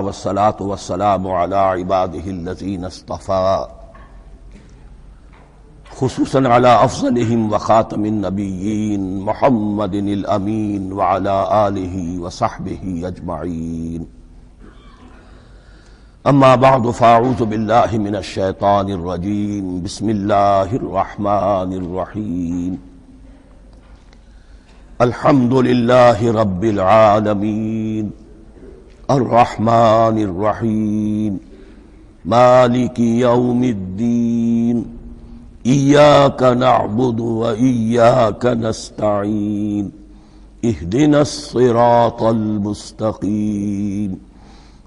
والصلاة والسلام على عباده الذين اصطفى خصوصا على أفضلهم وخاتم النبيين محمد الأمين وعلى آله وصحبه أجمعين. أما بعد فأعوذ بالله من الشيطان الرجيم. بسم الله الرحمن الرحيم. الحمد لله رب العالمين الرحمن الرحيم مالك يوم الدين إياك نعبد وإياك نستعين اهدنا الصراط المستقيم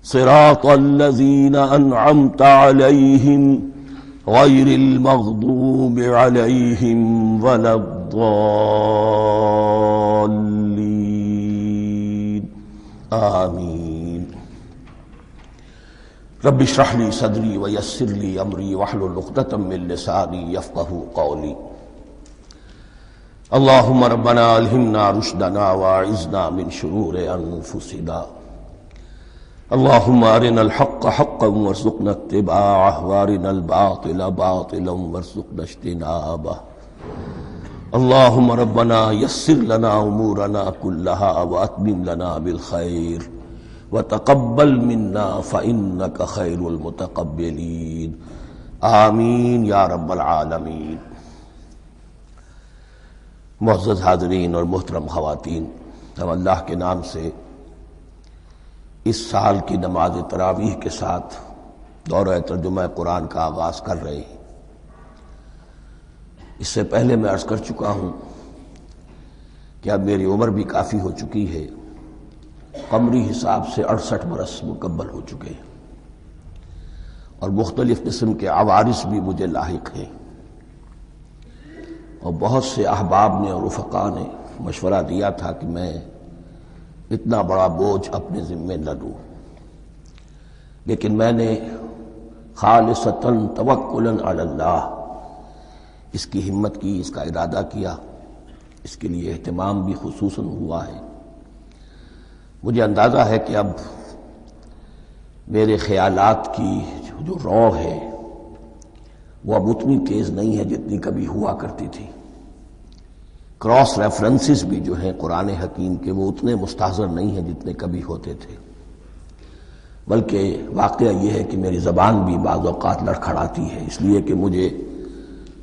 صراط الذين أنعمت عليهم غير المغضوب عليهم ولا الضالين آمين. رب اشرح لي صدري ويسر لي أمري واحلل عقدة من لساني يفقهوا قولي. اللهم ربنا ألهمنا رشدنا وأعذنا من شرور أنفسنا. اللهم أرنا الحق حقا وارزقنا اتباعه وأرنا الباطل باطلا وارزقنا اجتنابه. اللهم ربنا يسر لنا أمورنا كلها وأتمم لنا بالخير وتقبل منا فإنك خير المتقبلين آمین یا رب العالمین. معزز حاضرین اور محترم خواتین، ہم اللہ کے نام سے اس سال کی نماز تراویح کے ساتھ دورہ ترجمہ قرآن کا آغاز کر رہے ہیں. اس سے پہلے میں عرض کر چکا ہوں کہ اب میری عمر بھی کافی ہو چکی ہے. قمری حساب سے 68 برس مکمل ہو چکے ہیں اور مختلف قسم کے عوارض بھی مجھے لاحق ہیں، اور بہت سے احباب نے اور رفقاء نے مشورہ دیا تھا کہ میں اتنا بڑا بوجھ اپنے ذمے نہ لوں، لیکن میں نے خالصتاً توکلاً علی اللہ اس کی ہمت کی، اس کا ارادہ کیا. اس کے لیے اہتمام بھی خصوصاً ہوا ہے. مجھے اندازہ ہے کہ اب میرے خیالات کی جو رو ہے وہ اب اتنی تیز نہیں ہے جتنی کبھی ہوا کرتی تھی. کراس ریفرنسز بھی جو ہیں قرآن حکیم کے وہ اتنے مستحضر نہیں ہیں جتنے کبھی ہوتے تھے، بلکہ واقعہ یہ ہے کہ میری زبان بھی بعض اوقات لڑکھڑاتی ہے، اس لیے کہ مجھے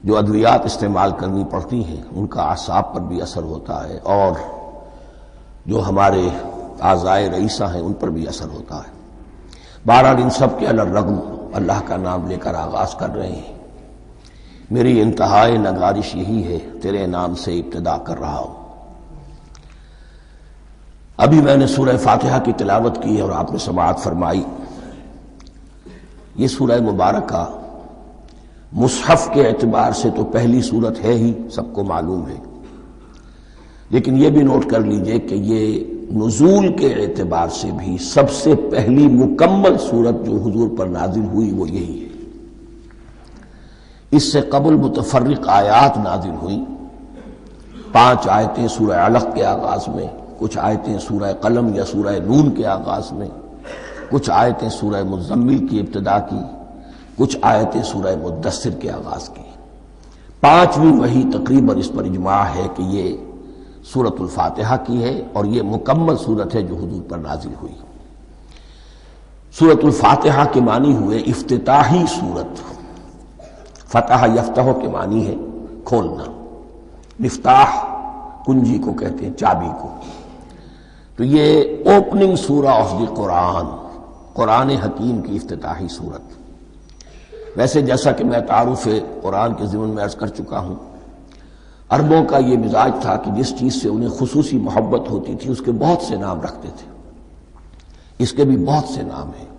جو ادویات استعمال کرنی پڑتی ہیں ان کا اعصاب پر بھی اثر ہوتا ہے، اور جو ہمارے اعضائے رئیسہ ہیں ان پر بھی اثر ہوتا ہے. بہرحال ان سب کے علی الرغم اللہ کا نام لے کر آغاز کر رہے ہیں. میری انتہائی نگارش یہی ہے، تیرے نام سے ابتدا کر رہا ہوں. ابھی میں نے سورہ فاتحہ کی تلاوت کی اور آپ نے سماعت فرمائی. یہ سورہ مبارکہ مصحف کے اعتبار سے تو پہلی صورت ہے ہی، سب کو معلوم ہے، لیکن یہ بھی نوٹ کر لیجئے کہ یہ نزول کے اعتبار سے بھی سب سے پہلی مکمل صورت جو حضور پر نازل ہوئی وہ یہی ہے. اس سے قبل متفرق آیات نازل ہوئیں. 5 آیتیں سورہ علق کے آغاز میں، کچھ آیتیں سورہ قلم یا سورہ نون کے آغاز میں، کچھ آیتیں سورہ مزمل کی ابتدا کی، کچھ آیتیں سورہ مدثر کے آغاز کی. 5ویں وحی تقریباً اس پر اجماع ہے کہ یہ سورۃ الفاتحہ کی ہے، اور یہ مکمل سورت ہے جو حضور پر نازل ہوئی. سورۃ الفاتحہ کے معنی ہوئے افتتاحی سورت. فتح یفتح کے معنی ہے کھولنا، مفتاح کنجی کو کہتے ہیں، چابی کو. تو یہ اوپننگ سورہ آف دی قرآن، قرآن حکیم کی افتتاحی سورت. ویسے جیسا کہ میں تعارف قرآن کے ضمن میں عرض کر چکا ہوں، عربوں کا یہ مزاج تھا کہ جس چیز سے انہیں خصوصی محبت ہوتی تھی اس کے بہت سے نام رکھتے تھے. اس کے بھی بہت سے نام ہیں.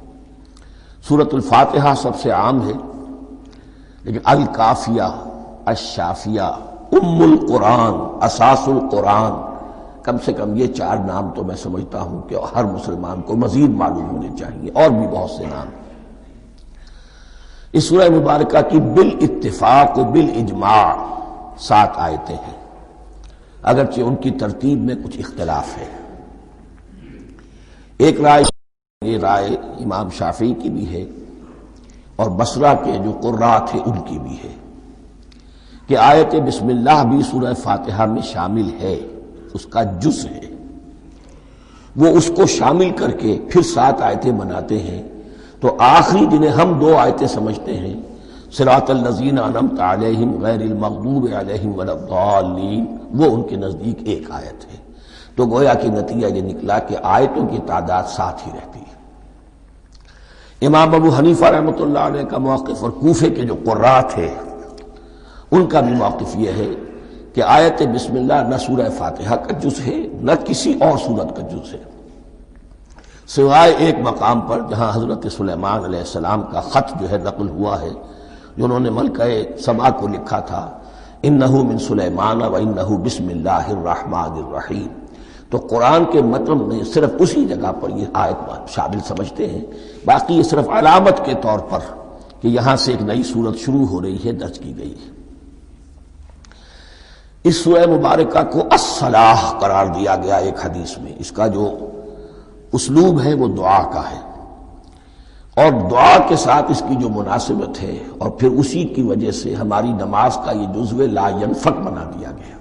سورۃ الفاتحہ سب سے عام ہے، لیکن الکافیہ، الشافیہ، ام القرآن، اساس القرآن، کم سے کم یہ 4 نام تو میں سمجھتا ہوں کہ ہر مسلمان کو مزید معلوم ہونے چاہیے، اور بھی بہت سے نام. اس سورہ مبارکہ کی بالاتفاق و بالاجماع 7 آیتیں ہیں، اگرچہ ان کی ترتیب میں کچھ اختلاف ہے. ایک رائے یہ رائے امام شافعی کی بھی ہے اور بصرہ کے جو قراء تھے ان کی بھی ہے کہ آیت بسم اللہ بھی سورہ فاتحہ میں شامل ہے، اس کا جز ہے، وہ اس کو شامل کر کے پھر 7 آیتیں بناتے ہیں، تو آخری جنہیں ہم 2 آیتیں سمجھتے ہیں صراط الذین انعمت علیہم غیر المغضوب علیہم ولا الضالین، وہ ان کے نزدیک ایک آیت ہے، تو گویا کہ نتیجہ یہ نکلا کہ آیتوں کی تعداد 7 ہی رہتی ہے۔ امام ابو حنیفہ رحمۃ اللہ علیہ کا موقف اور کوفے کے جو قراء تھے ان کا بھی موقف یہ ہے کہ آیت بسم اللہ نہ سورہ فاتحہ کا جز ہے نہ کسی اور سورت کا جز ہے، سوائے ایک مقام پر جہاں حضرت سلیمان علیہ السلام کا خط جو ہے نقل ہوا ہے، جو انہوں نے ملکہ سبا کو لکھا تھا انہ من سلیمان و انہ بسم اللہ الرحمن الرحیم، تو قرآن کے متن میں صرف اسی جگہ پر یہ آیت شامل سمجھتے ہیں، باقی یہ صرف علامت کے طور پر کہ یہاں سے ایک نئی سورت شروع ہو رہی ہے درج کی گئی ہے۔ اس سورہ مبارکہ کو الصلاح قرار دیا گیا ایک حدیث میں، اس کا جو اسلوب ہے وہ دعا کا ہے، اور دعا کے ساتھ اس کی جو مناسبت ہے اور پھر اسی کی وجہ سے ہماری نماز کا یہ جزو لا ینفک بنا دیا گیا،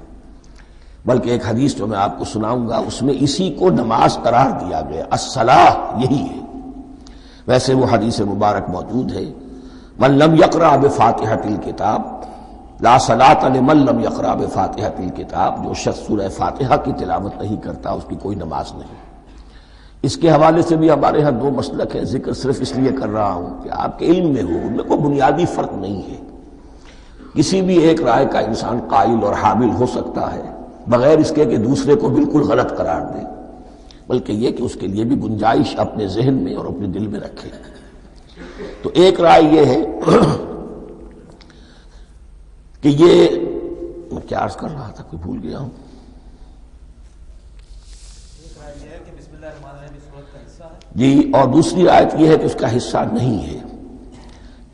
بلکہ ایک حدیث جو میں آپ کو سناؤں گا اس میں اسی کو نماز قرار دیا گیا، الصلاح یہی ہے۔ ویسے وہ حدیث مبارک موجود ہے من لم یقرأ بفاتحۃ الکتاب لا صلاۃ لمن لم یقرأ بفاتحۃ الکتاب، جو شخص سورہ فاتحہ کی تلاوت نہیں کرتا اس کی کوئی نماز نہیں۔ اس کے حوالے سے بھی ہمارے ہاں 2 مسلک ہیں، ذکر صرف اس لیے کر رہا ہوں کہ آپ کے علم میں ہو، ان میں کوئی بنیادی فرق نہیں ہے، کسی بھی ایک رائے کا انسان قائل اور حامل ہو سکتا ہے بغیر اس کے کہ دوسرے کو بالکل غلط قرار دے، بلکہ یہ کہ اس کے لیے بھی گنجائش اپنے ذہن میں اور اپنے دل میں رکھے۔ تو ایک رائے یہ ہے کہ یہ میں کیا عرض کر رہا تھا کوئی بھول گیا ہوں، جی، اور دوسری آیت یہ ہے کہ اس کا حصہ نہیں ہے،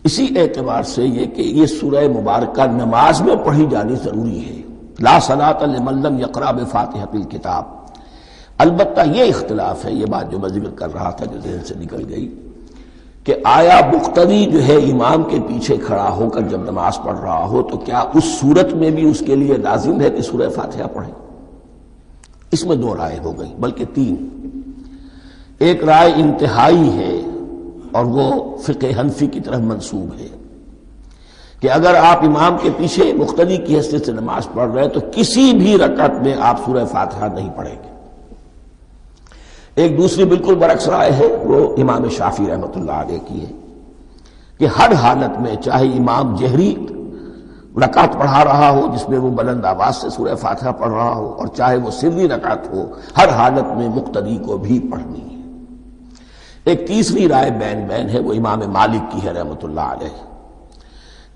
اسی اعتبار سے یہ کہ یہ سورہ مبارکہ نماز میں پڑھی جانی ضروری ہے، لا صلاۃ لمن لم یقرأ بفاتحۃ الکتاب۔ البتہ یہ اختلاف ہے، یہ بات جو میں ذکر کر رہا تھا جو ذہن سے نکل گئی، کہ آیا مقتدی جو ہے امام کے پیچھے کھڑا ہو کر جب نماز پڑھ رہا ہو تو کیا اس صورت میں بھی اس کے لیے لازم ہے کہ سورہ فاتحہ پڑھے؟ اس میں 2 رائے ہو گئی، بلکہ 3۔ ایک رائے انتہائی ہے اور وہ فقہ حنفی کی طرف منسوب ہے کہ اگر آپ امام کے پیچھے مقتدی کی حیثیت سے نماز پڑھ رہے ہیں تو کسی بھی رکعت میں آپ سورہ فاتحہ نہیں پڑھیں گے۔ ایک دوسری بالکل برعکس رائے ہے، وہ امام شافعی رحمۃ اللہ علیہ کی ہے کہ ہر حالت میں چاہے امام جہری رکعت پڑھا رہا ہو جس میں وہ بلند آواز سے سورہ فاتحہ پڑھ رہا ہو اور چاہے وہ سری رکعت ہو، ہر حالت میں مقتدی کو بھی پڑھنی ہے۔ ایک تیسری رائے بین ہے، وہ امام مالک کی ہے رحمۃ اللہ علیہ،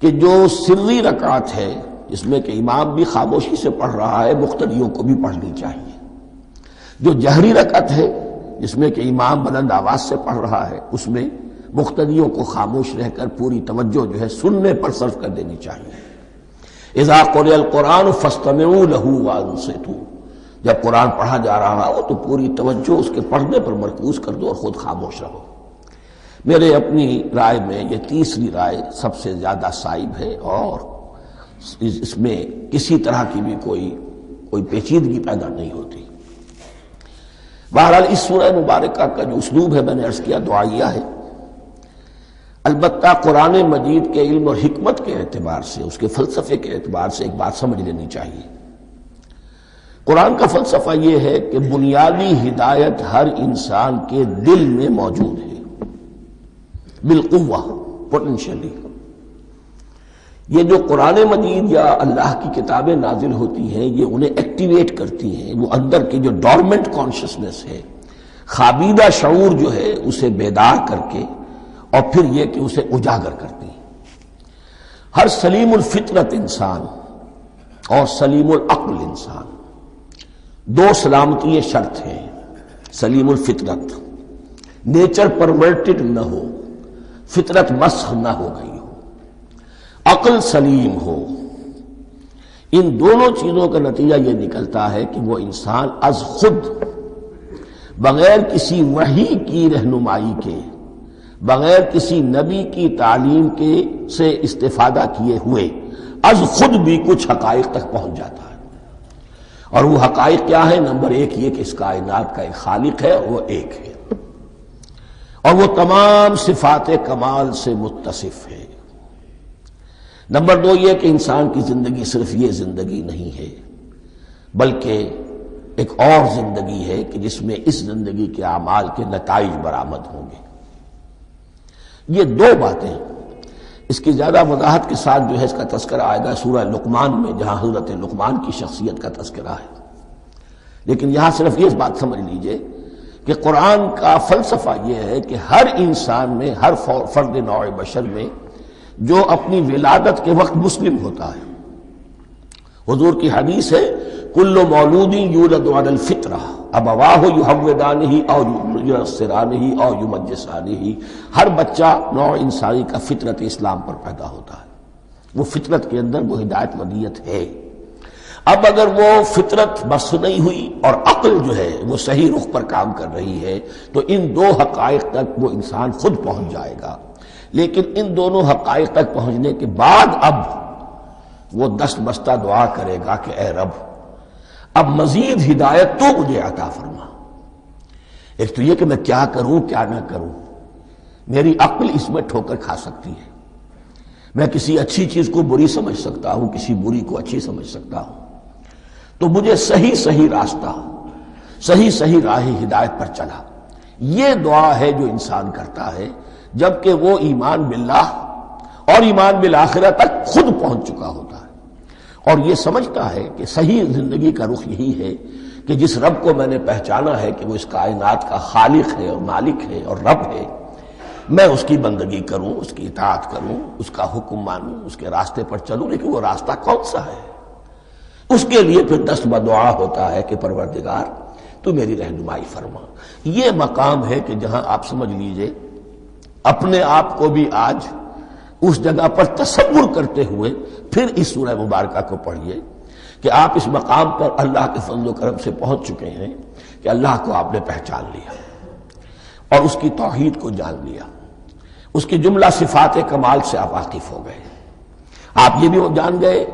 کہ جو سری رکعت ہے جس میں کہ امام بھی خاموشی سے پڑھ رہا ہے مقتدیوں کو بھی پڑھنی چاہیے، جو جہری رکعت ہے جس میں کہ امام بلند آواز سے پڑھ رہا ہے اس میں مقتدیوں کو خاموش رہ کر پوری توجہ جو ہے سننے پر صرف کر دینی چاہیے۔ اذا قرئ القرآن فاستمعوا له وانصتوا، جب قرآن پڑھا جا رہا ہو تو پوری توجہ اس کے پڑھنے پر مرکوز کر دو اور خود خاموش رہو۔ میرے اپنی رائے میں یہ تیسری رائے سب سے زیادہ صائب ہے اور اس میں کسی طرح کی بھی کوئی پیچیدگی پیدا نہیں ہوتی۔ بہرحال اس سورہ مبارکہ کا جو اسلوب ہے میں نے عرض کیا دعائیہ ہے، البتہ قرآن مجید کے علم اور حکمت کے اعتبار سے، اس کے فلسفے کے اعتبار سے ایک بات سمجھ لینی چاہیے۔ قرآن کا فلسفہ یہ ہے کہ بنیادی ہدایت ہر انسان کے دل میں موجود ہے بالقوہ، پوٹینشلی۔ یہ جو قرآن مجید یا اللہ کی کتابیں نازل ہوتی ہیں یہ انہیں ایکٹیویٹ کرتی ہیں، وہ اندر کی جو ڈورمنٹ کانشسنس ہے، خوابیدہ شعور جو ہے اسے بیدار کر کے اور پھر یہ کہ اسے اجاگر کرتی ہیں۔ ہر سلیم الفطرت انسان اور سلیم العقل انسان، 2 سلامتی شرط ہیں۔ سلیم الفطرت، نیچر پرورٹڈ نہ ہو، فطرت مسخ نہ ہو گئی ہو، عقل سلیم ہو، ان دونوں چیزوں کا نتیجہ یہ نکلتا ہے کہ وہ انسان از خود بغیر کسی وحی کی رہنمائی کے، بغیر کسی نبی کی تعلیم کے سے استفادہ کیے ہوئے از خود بھی کچھ حقائق تک پہنچ جاتا ہے۔ اور وہ حقائق کیا ہے؟ نمبر ایک یہ کہ اس کائنات کا ایک خالق ہے، وہ ایک ہے، اور وہ تمام صفات کمال سے متصف ہے۔ نمبر دو یہ کہ انسان کی زندگی صرف یہ زندگی نہیں ہے، بلکہ ایک اور زندگی ہے کہ جس میں اس زندگی کے اعمال کے نتائج برآمد ہوں گے۔ یہ دو باتیں، اس کی زیادہ وضاحت کے ساتھ جو ہے اس کا تذکرہ آئے گا سورہ لقمان میں، جہاں حضرت لقمان کی شخصیت کا تذکرہ ہے، لیکن یہاں صرف یہ بات سمجھ لیجئے کہ قرآن کا فلسفہ یہ ہے کہ ہر انسان میں، ہر فرد نوع بشر میں جو اپنی ولادت کے وقت مسلم ہوتا ہے، حضور کی حدیث ہے کل مولود یولد علی الفطرہ ابواہ یحودانہ او ینصرانہ او یمجسانہ، ہر بچہ نوع انسانی کا فطرت اسلام پر پیدا ہوتا ہے، وہ فطرت کے اندر وہ ہدایت ودیت ہے۔ اب اگر وہ فطرت بس نہیں ہوئی اور عقل جو ہے وہ صحیح رخ پر کام کر رہی ہے تو ان دو حقائق تک وہ انسان خود پہنچ جائے گا، لیکن ان دونوں حقائق تک پہنچنے کے بعد اب وہ دست بستہ دعا کرے گا کہ اے رب اب مزید ہدایت تو مجھے عطا فرما۔ ایک تو یہ کہ میں کیا کروں کیا نہ کروں، میری عقل اس میں ٹھوکر کھا سکتی ہے، میں کسی اچھی چیز کو بری سمجھ سکتا ہوں، کسی بری کو اچھی سمجھ سکتا ہوں، تو مجھے صحیح راستہ، صحیح راہ ہدایت پر چلا۔ یہ دعا ہے جو انسان کرتا ہے جبکہ وہ ایمان باللہ اور ایمان بالآخرہ تک خود پہنچ چکا ہوتا ہے، اور یہ سمجھتا ہے کہ صحیح زندگی کا رخ یہی ہے کہ جس رب کو میں نے پہچانا ہے کہ وہ اس کائنات کا خالق ہے اور مالک ہے اور رب ہے، میں اس کی بندگی کروں، اس کی اطاعت کروں، اس کا حکم مانوں، اس کے راستے پر چلوں، لیکن وہ راستہ کون سا ہے؟ اس کے لیے پھر دست بدعا ہوتا ہے کہ پروردگار تو میری رہنمائی فرما۔ یہ مقام ہے کہ جہاں آپ سمجھ لیجئے اپنے آپ کو بھی آج اس جگہ پر تصور کرتے ہوئے پھر اس سورہ مبارکہ کو پڑھیے کہ آپ اس مقام پر اللہ کے فضل و کرم سے پہنچ چکے ہیں کہ اللہ کو آپ نے پہچان لیا اور اس کی توحید کو جان لیا، اس کی جملہ صفات کمال سے آپ واقف ہو گئے، آپ یہ بھی جان گئے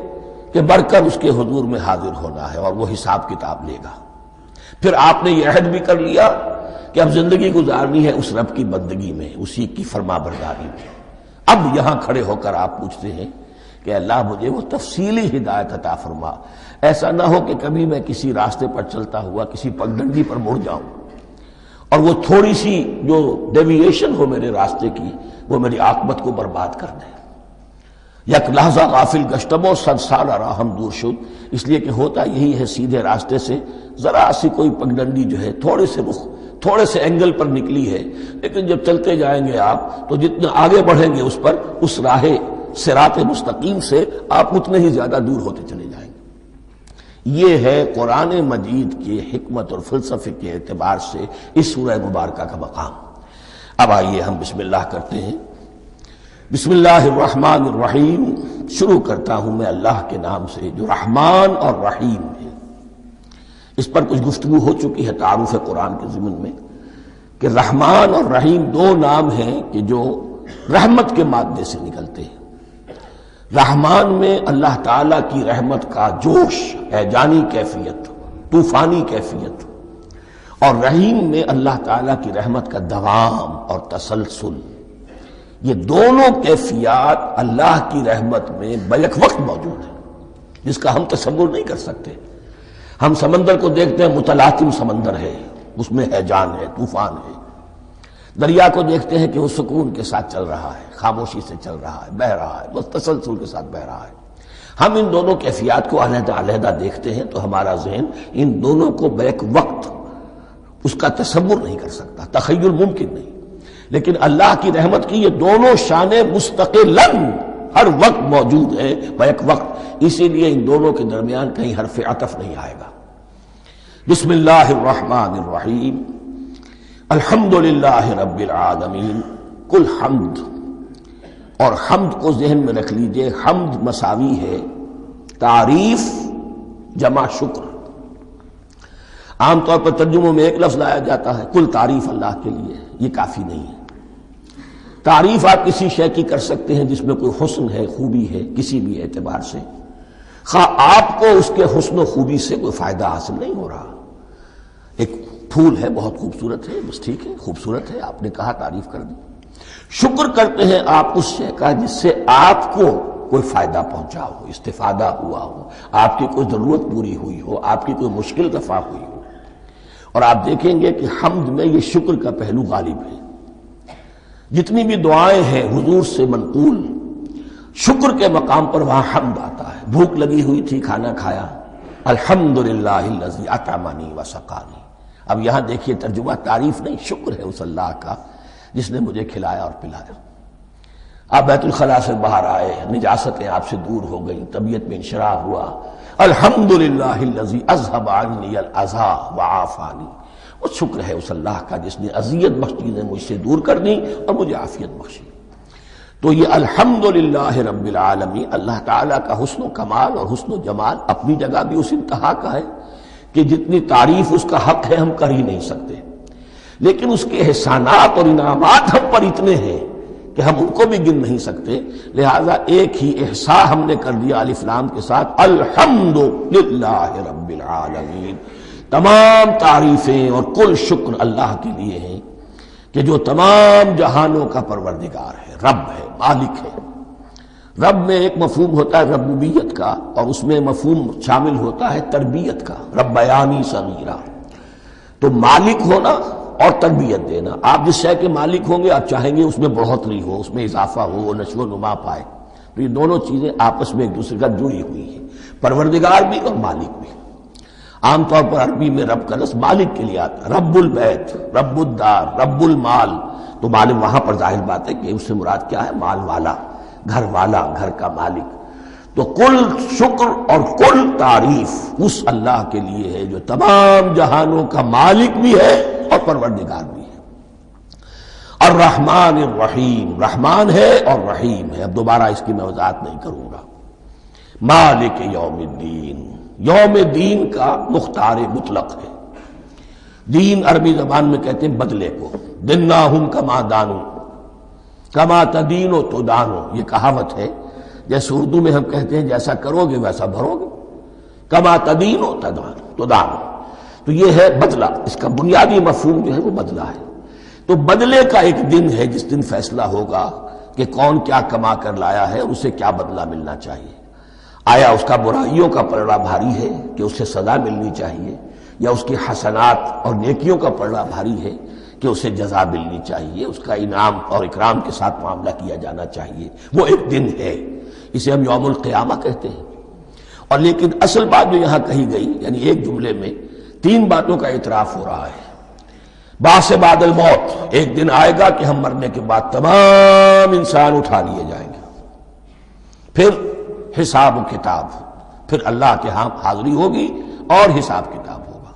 کہ بڑھ کر اس کے حضور میں حاضر ہونا ہے اور وہ حساب کتاب لے گا۔ پھر آپ نے یہ عہد بھی کر لیا کہ اب زندگی گزارنی ہے اس رب کی بندگی میں، اسی کی فرما برداری میں۔ اب یہاں کھڑے ہو کر آپ پوچھتے ہیں کہ اللہ مجھے وہ تفصیلی ہدایت عطا فرما، ایسا نہ ہو کہ کبھی میں کسی راستے پر چلتا ہوا کسی پگڈنڈی پر مڑ جاؤں اور وہ تھوڑی سی جو ڈیوییشن ہو میرے راستے کی وہ میری عاقبت کو برباد کر دے۔ یک لحظہ غافل گشتم و صد سال راہم دور شد، اس لیے کہ ہوتا یہی ہے سیدھے راستے سے ذرا سی کوئی پگڈنڈی جو ہے تھوڑے سے اینگل پر نکلی ہے، لیکن جب چلتے جائیں گے آپ تو جتنا آگے بڑھیں گے اس پر، اس راہ صراط مستقیم سے آپ اتنے ہی زیادہ دور ہوتے چلے جائیں گے۔ یہ ہے قرآن مجید کی حکمت اور فلسفے کے اعتبار سے اس سورہ مبارکہ کا مقام۔ اب آئیے ہم بسم اللہ کرتے ہیں۔ بسم اللہ الرحمن الرحیم، شروع کرتا ہوں میں اللہ کے نام سے جو رحمان اور رحیم ہے۔ اس پر کچھ گفتگو ہو چکی ہے تعارف قرآن کے ضمن میں کہ رحمان اور رحیم دو نام ہیں کہ جو رحمت کے مادے سے نکلتے ہیں۔ رحمان میں اللہ تعالی کی رحمت کا جوش، ہیجانی کیفیت، طوفانی کیفیت، اور رحیم میں اللہ تعالی کی رحمت کا دوام اور تسلسل۔ یہ دونوں کیفیات اللہ کی رحمت میں بیک وقت موجود ہیں، جس کا ہم تصور نہیں کر سکتے۔ ہم سمندر کو دیکھتے ہیں، متلاطم سمندر ہے، اس میں ہیجان ہے، طوفان ہے۔ دریا کو دیکھتے ہیں کہ وہ سکون کے ساتھ چل رہا ہے، خاموشی سے چل رہا ہے، بہہ رہا ہے، بس تسلسل کے ساتھ بہہ رہا ہے۔ ہم ان دونوں کیفیات کو علیحدہ دیکھتے ہیں تو ہمارا ذہن ان دونوں کو بیک وقت اس کا تصور نہیں کر سکتا، تخیل ممکن نہیں۔ لیکن اللہ کی رحمت کی یہ دونوں شانیں مستقلاً ہر وقت موجود ہیں بیک وقت، اسی لیے ان دونوں کے درمیان کہیں حرف عطف نہیں آئے گا۔ بسم اللہ الرحمن الرحیم، الحمد للہ رب العالمین۔ کل حمد، اور حمد کو ذہن میں رکھ لیجئے، حمد مساوی ہے تعریف جمع شکر۔ عام طور پر ترجموں میں ایک لفظ لایا جاتا ہے، کل تعریف اللہ کے لیے، یہ کافی نہیں ہے۔ تعریف آپ کسی شے کی کر سکتے ہیں جس میں کوئی حسن ہے، خوبی ہے، کسی بھی اعتبار سے، خواہ آپ کو اس کے حسن و خوبی سے کوئی فائدہ حاصل نہیں ہو رہا۔ ایک پھول ہے، بہت خوبصورت ہے، بس ٹھیک ہے، خوبصورت ہے، آپ نے کہا، تعریف کر دی۔ شکر کرتے ہیں آپ اس شے کا جس سے آپ کو کوئی فائدہ پہنچا ہو، استفادہ ہوا ہو، آپ کی کوئی ضرورت پوری ہوئی ہو، آپ کی کوئی مشکل رفع ہوئی ہو۔ اور آپ دیکھیں گے کہ حمد میں یہ شکر کا پہلو غالب ہے۔ جتنی بھی دعائیں ہیں حضور سے منقول، شکر کے مقام پر وہاں حمد آتا ہے۔ بھوک لگی ہوئی تھی، کھانا کھایا، الحمدللہ الذی اطعمنی وسقانی۔ اب یہاں دیکھیے ترجمہ تعریف نہیں، شکر ہے اس اللہ کا جس نے مجھے کھلایا اور پلایا۔ آپ بیت الخلاء سے باہر آئے، نجاستیں آپ سے دور ہو گئیں، طبیعت میں انشراح ہوا، الحمدللہ الذی اذھب عنی الاذی وعافانی۔ وہ شکر ہے اس اللہ کا جس نے اذیت بخش چیزیں مجھ سے دور کر دیں اور مجھے عافیت بخشی۔ تو یہ الحمدللہ رب العالمین، اللہ تعالیٰ کا حسن و کمال اور حسن و جمال اپنی جگہ بھی اس انتہا کا ہے کہ جتنی تعریف اس کا حق ہے ہم کر ہی نہیں سکتے، لیکن اس کے احسانات اور انعامات ہم پر اتنے ہیں کہ ہم ان کو بھی گن نہیں سکتے۔ لہذا ایک ہی احصاء ہم نے کر دیا الف لام کے ساتھ، الحمدللہ رب العالمین۔ تمام تعریفیں اور کل شکر اللہ کے لیے ہیں کہ جو تمام جہانوں کا پروردگار ہے، رب ہے، مالک ہے۔ رب میں ایک مفہوم ہوتا ہے ربوبیت کا، اور اس میں مفہوم شامل ہوتا ہے تربیت کا، ربیانی صغیرہ۔ تو مالک ہونا اور تربیت دینا، آپ جس شے کے مالک ہوں گے آپ چاہیں گے اس میں بڑھوتری ہو، اس میں اضافہ ہو، وہ نشو و نما پائے۔ تو یہ دونوں چیزیں آپس میں ایک دوسرے کا جڑی ہوئی ہیں، پروردگار بھی اور مالک بھی۔ عام طور پر عربی میں رب کا لفظ مالک کے لیے آتا ہے، رب البیت، رب الدار، رب المال۔ تو مالک وہاں پر ظاہر بات ہے کہ اس سے مراد کیا ہے، مال والا، گھر والا، گھر کا مالک۔ تو کل شکر اور کل تعریف اس اللہ کے لیے ہے جو تمام جہانوں کا مالک بھی ہے اور پروردگار بھی ہے۔ الرحمن الرحیم، رحمان ہے اور رحیم ہے۔ اب دوبارہ اس کی میں وضاحت نہیں کروں گا۔ مالک یوم الدین، یوم دین کا مختار مطلق ہے۔ دین عربی زبان میں کہتے ہیں بدلے کو، دناہم کما دانو، کما تدینو تو دانو، یہ کہاوت ہے۔ جیسے اردو میں ہم کہتے ہیں جیسا کرو گے ویسا بھرو گے، کما تدینو تو دانو۔ تو یہ ہے بدلہ، اس کا بنیادی مفہوم جو ہے وہ بدلہ ہے۔ تو بدلے کا ایک دن ہے جس دن فیصلہ ہوگا کہ کون کیا کما کر لایا ہے اور اسے کیا بدلہ ملنا چاہیے۔ آیا اس کا برائیوں کا پلڑا بھاری ہے کہ اسے سزا ملنی چاہیے، یا اس کی حسنات اور نیکیوں کا پلڑا بھاری ہے کہ اسے جزا ملنی چاہیے، اس کا انعام اور اکرام کے ساتھ معاملہ کیا جانا چاہیے۔ وہ ایک دن ہے، اسے ہم یوم القیامہ کہتے ہیں۔ اور لیکن اصل بات جو یہاں کہی گئی، یعنی ایک جملے میں تین باتوں کا اعتراف ہو رہا ہے۔ بعث بعد الموت، ایک دن آئے گا کہ ہم مرنے کے بعد تمام انسان اٹھا لیے جائیں گے، پھر حساب و کتاب، پھر اللہ کے ہاں حاضری ہوگی اور حساب کتاب ہوگا۔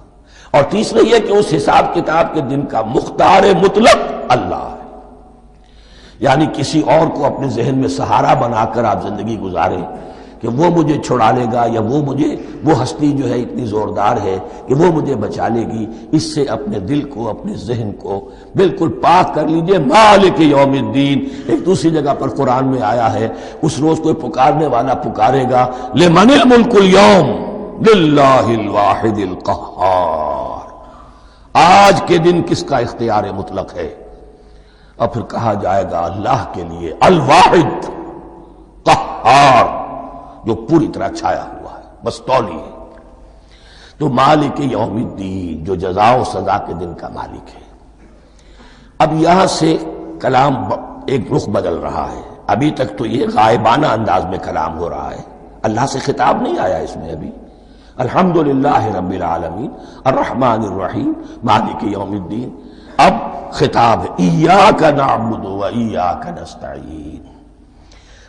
اور تیسرا یہ کہ اس حساب کتاب کے دن کا مختار مطلق اللہ ہے، یعنی کسی اور کو اپنے ذہن میں سہارا بنا کر آپ زندگی گزاریں کہ وہ مجھے چھڑا لے گا، یا وہ ہستی جو ہے اتنی زوردار ہے کہ وہ مجھے بچا لے گی، اس سے اپنے دل کو، اپنے ذہن کو بالکل پاک کر لیجئے۔ مالک یوم الدین، ایک دوسری جگہ پر قرآن میں آیا ہے، اس روز کوئی پکارنے والا پکارے گا، لمن الملک اليوم للہ الواحد القہار، آج کے دن کس کا اختیار مطلق ہے؟ اور پھر کہا جائے گا اللہ کے لیے، الواحد قہار، جو پوری طرح چھایا ہوا ہے، بس تولی ہے۔ تو مالک یوم الدین، جو جزا و سزا کے دن کا مالک ہے۔ اب یہاں سے کلام ایک رخ بدل رہا ہے۔ ابھی تک تو یہ غائبانہ انداز میں کلام ہو رہا ہے، اللہ سے خطاب نہیں آیا اس میں ابھی۔ الحمدللہ رب العالمین الرحمن الرحیم مالک یوم الدین۔ اب خطاب ہے، ایاک نعبد و ایاک نستعین،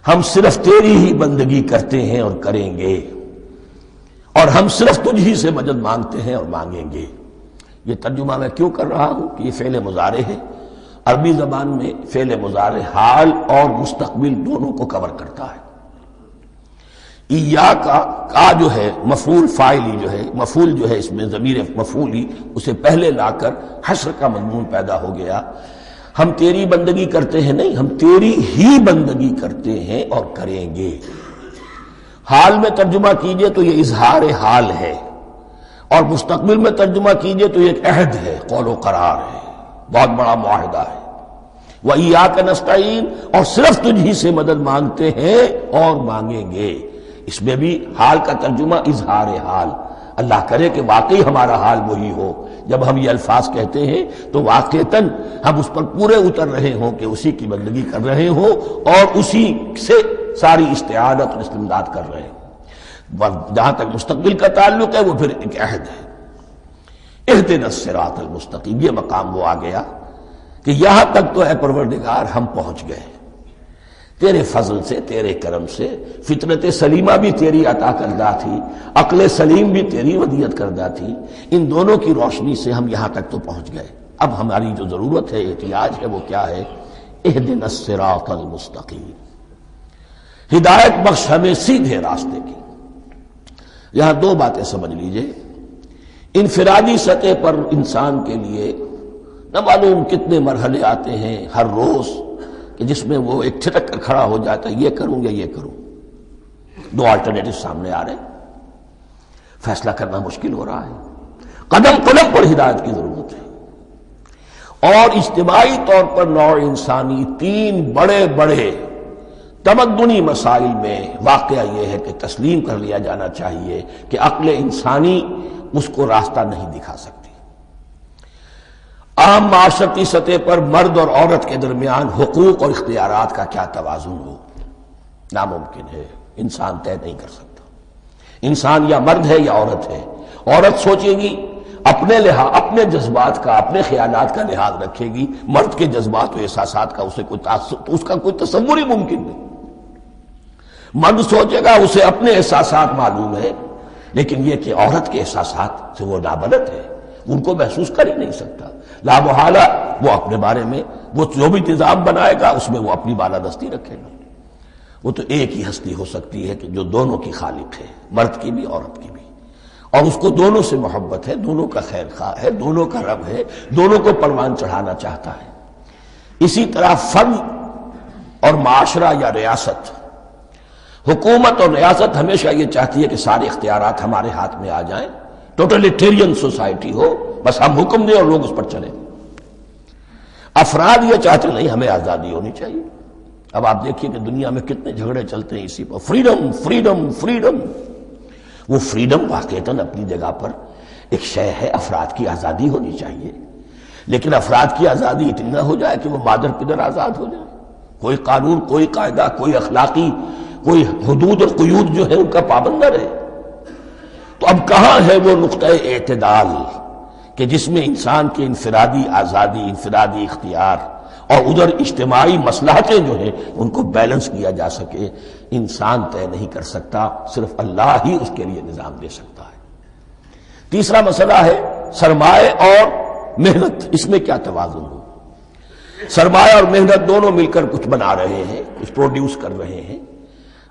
ہم صرف تیری ہی بندگی کرتے ہیں اور کریں گے، اور ہم صرف تجھ ہی سے مدد مانگتے ہیں اور مانگیں گے۔ یہ ترجمہ میں کیوں کر رہا ہوں کہ یہ فعل مضارع ہے۔ عربی زبان میں فعل مضارع حال اور مستقبل دونوں کو کور کرتا ہے۔ کا جو ہے مفعول فاعلی جو ہے، مفعول جو ہے اس میں ضمیر مفعولی اسے پہلے لا کر حشر کا مضمون پیدا ہو گیا۔ ہم تیری بندگی کرتے ہیں نہیں، ہم تیری ہی بندگی کرتے ہیں اور کریں گے۔ حال میں ترجمہ کیجئے تو یہ اظہار حال ہے، اور مستقبل میں ترجمہ کیجئے تو یہ ایک عہد ہے، قول و قرار ہے، بہت بڑا معاہدہ ہے۔ وَإِيَّاكَ نَسْتَعِينُ، اور صرف تجھ ہی سے مدد مانگتے ہیں اور مانگیں گے۔ اس میں بھی حال کا ترجمہ اظہار حال، اللہ کرے کہ واقعی ہمارا حال وہی ہو، جب ہم یہ الفاظ کہتے ہیں تو واقعتاً ہم اس پر پورے اتر رہے ہوں کہ اسی کی بندگی کر رہے ہوں اور اسی سے ساری استعانت اور استمداد کر رہے ہیں۔ جہاں تک مستقبل کا تعلق ہے وہ پھر ایک عہد ہے۔ اہدنا الصراط المستقیم، یہ مقام وہ آ گیا کہ یہاں تک تو اے پروردگار ہم پہنچ گئے تیرے فضل سے، تیرے کرم سے۔ فطرت سلیمہ بھی تیری عطا کردہ تھی، عقل سلیم بھی تیری ودیعت کردہ تھی، ان دونوں کی روشنی سے ہم یہاں تک تو پہنچ گئے۔ اب ہماری جو ضرورت ہے، احتیاج ہے، وہ کیا ہے؟ اہدنا الصراط المستقیم، ہدایت بخش ہمیں سیدھے راستے کی۔ یہاں دو باتیں سمجھ لیجئے۔ انفرادی سطح پر انسان کے لیے نہ معلوم کتنے مرحلے آتے ہیں ہر روز کہ جس میں وہ ایک چھٹک کر کھڑا ہو جاتا ہے، یہ کروں یا یہ کروں، دو آلٹرنیٹو سامنے آ رہے ہیں، فیصلہ کرنا مشکل ہو رہا ہے۔ قدم قدم پر ہدایت کی ضرورت ہے۔ اور اجتماعی طور پر نوع انسانی تین بڑے بڑے تمدنی مسائل میں واقعہ یہ ہے کہ تسلیم کر لیا جانا چاہیے کہ عقل انسانی اس کو راستہ نہیں دکھا سکتی۔ عام معاشرتی سطح پر مرد اور عورت کے درمیان حقوق اور اختیارات کا کیا توازن ہو، ناممکن ہے، انسان طے نہیں کر سکتا۔ انسان یا مرد ہے یا عورت ہے۔ عورت سوچے گی اپنے لحاظ، اپنے جذبات کا، اپنے خیالات کا لحاظ رکھے گی، مرد کے جذبات و احساسات کا اسے اس کا کوئی تصور ہی ممکن نہیں۔ مرد سوچے گا اسے اپنے احساسات معلوم ہے، لیکن یہ کہ عورت کے احساسات سے وہ نابلد ہے، ان کو محسوس کر ہی نہیں سکتا۔ لا محالہ وہ اپنے بارے میں وہ جو بھی نظام بنائے گا اس میں وہ اپنی بالادستی رکھے گا۔ وہ تو ایک ہی ہستی ہو سکتی ہے کہ جو دونوں کی خالق ہے، مرد کی بھی عورت کی بھی، اور اس کو دونوں سے محبت ہے، دونوں کا خیر خواہ ہے، دونوں کا رب ہے، دونوں کو پروان چڑھانا چاہتا ہے۔ اسی طرح فرد اور معاشرہ یا ریاست، حکومت اور ریاست ہمیشہ یہ چاہتی ہے کہ سارے اختیارات ہمارے ہاتھ میں آ جائیں، ٹوٹلیٹیرین سوسائٹی ہو، بس ہم حکم دیں اور لوگ اس پر چلیں۔ افراد یہ چاہتے نہیں، ہمیں آزادی ہونی چاہیے۔ اب آپ دیکھیے کہ دنیا میں کتنے جھگڑے چلتے ہیں اسی پر، فریڈم فریڈم فریڈم۔ وہ فریڈم واقعتاً اپنی جگہ پر ایک شے ہے، افراد کی آزادی ہونی چاہیے، لیکن افراد کی آزادی اتنی نہ ہو جائے کہ وہ مادر پدر آزاد ہو جائے، کوئی قانون، کوئی قاعدہ، کوئی اخلاقی کوئی حدود اور قیود جو ہے ان کا پابند نہ رہے۔ تو اب کہاں ہے وہ نقطہ اعتدال کہ جس میں انسان کی انفرادی آزادی، انفرادی اختیار اور ادھر اجتماعی مصلحتیں جو ہیں ان کو بیلنس کیا جا سکے؟ انسان طے نہیں کر سکتا، صرف اللہ ہی اس کے لیے نظام دے سکتا ہے۔ تیسرا مسئلہ ہے سرمایہ اور محنت، اس میں کیا توازن ہو؟ سرمایہ اور محنت دونوں مل کر کچھ بنا رہے ہیں، کچھ پروڈیوس کر رہے ہیں۔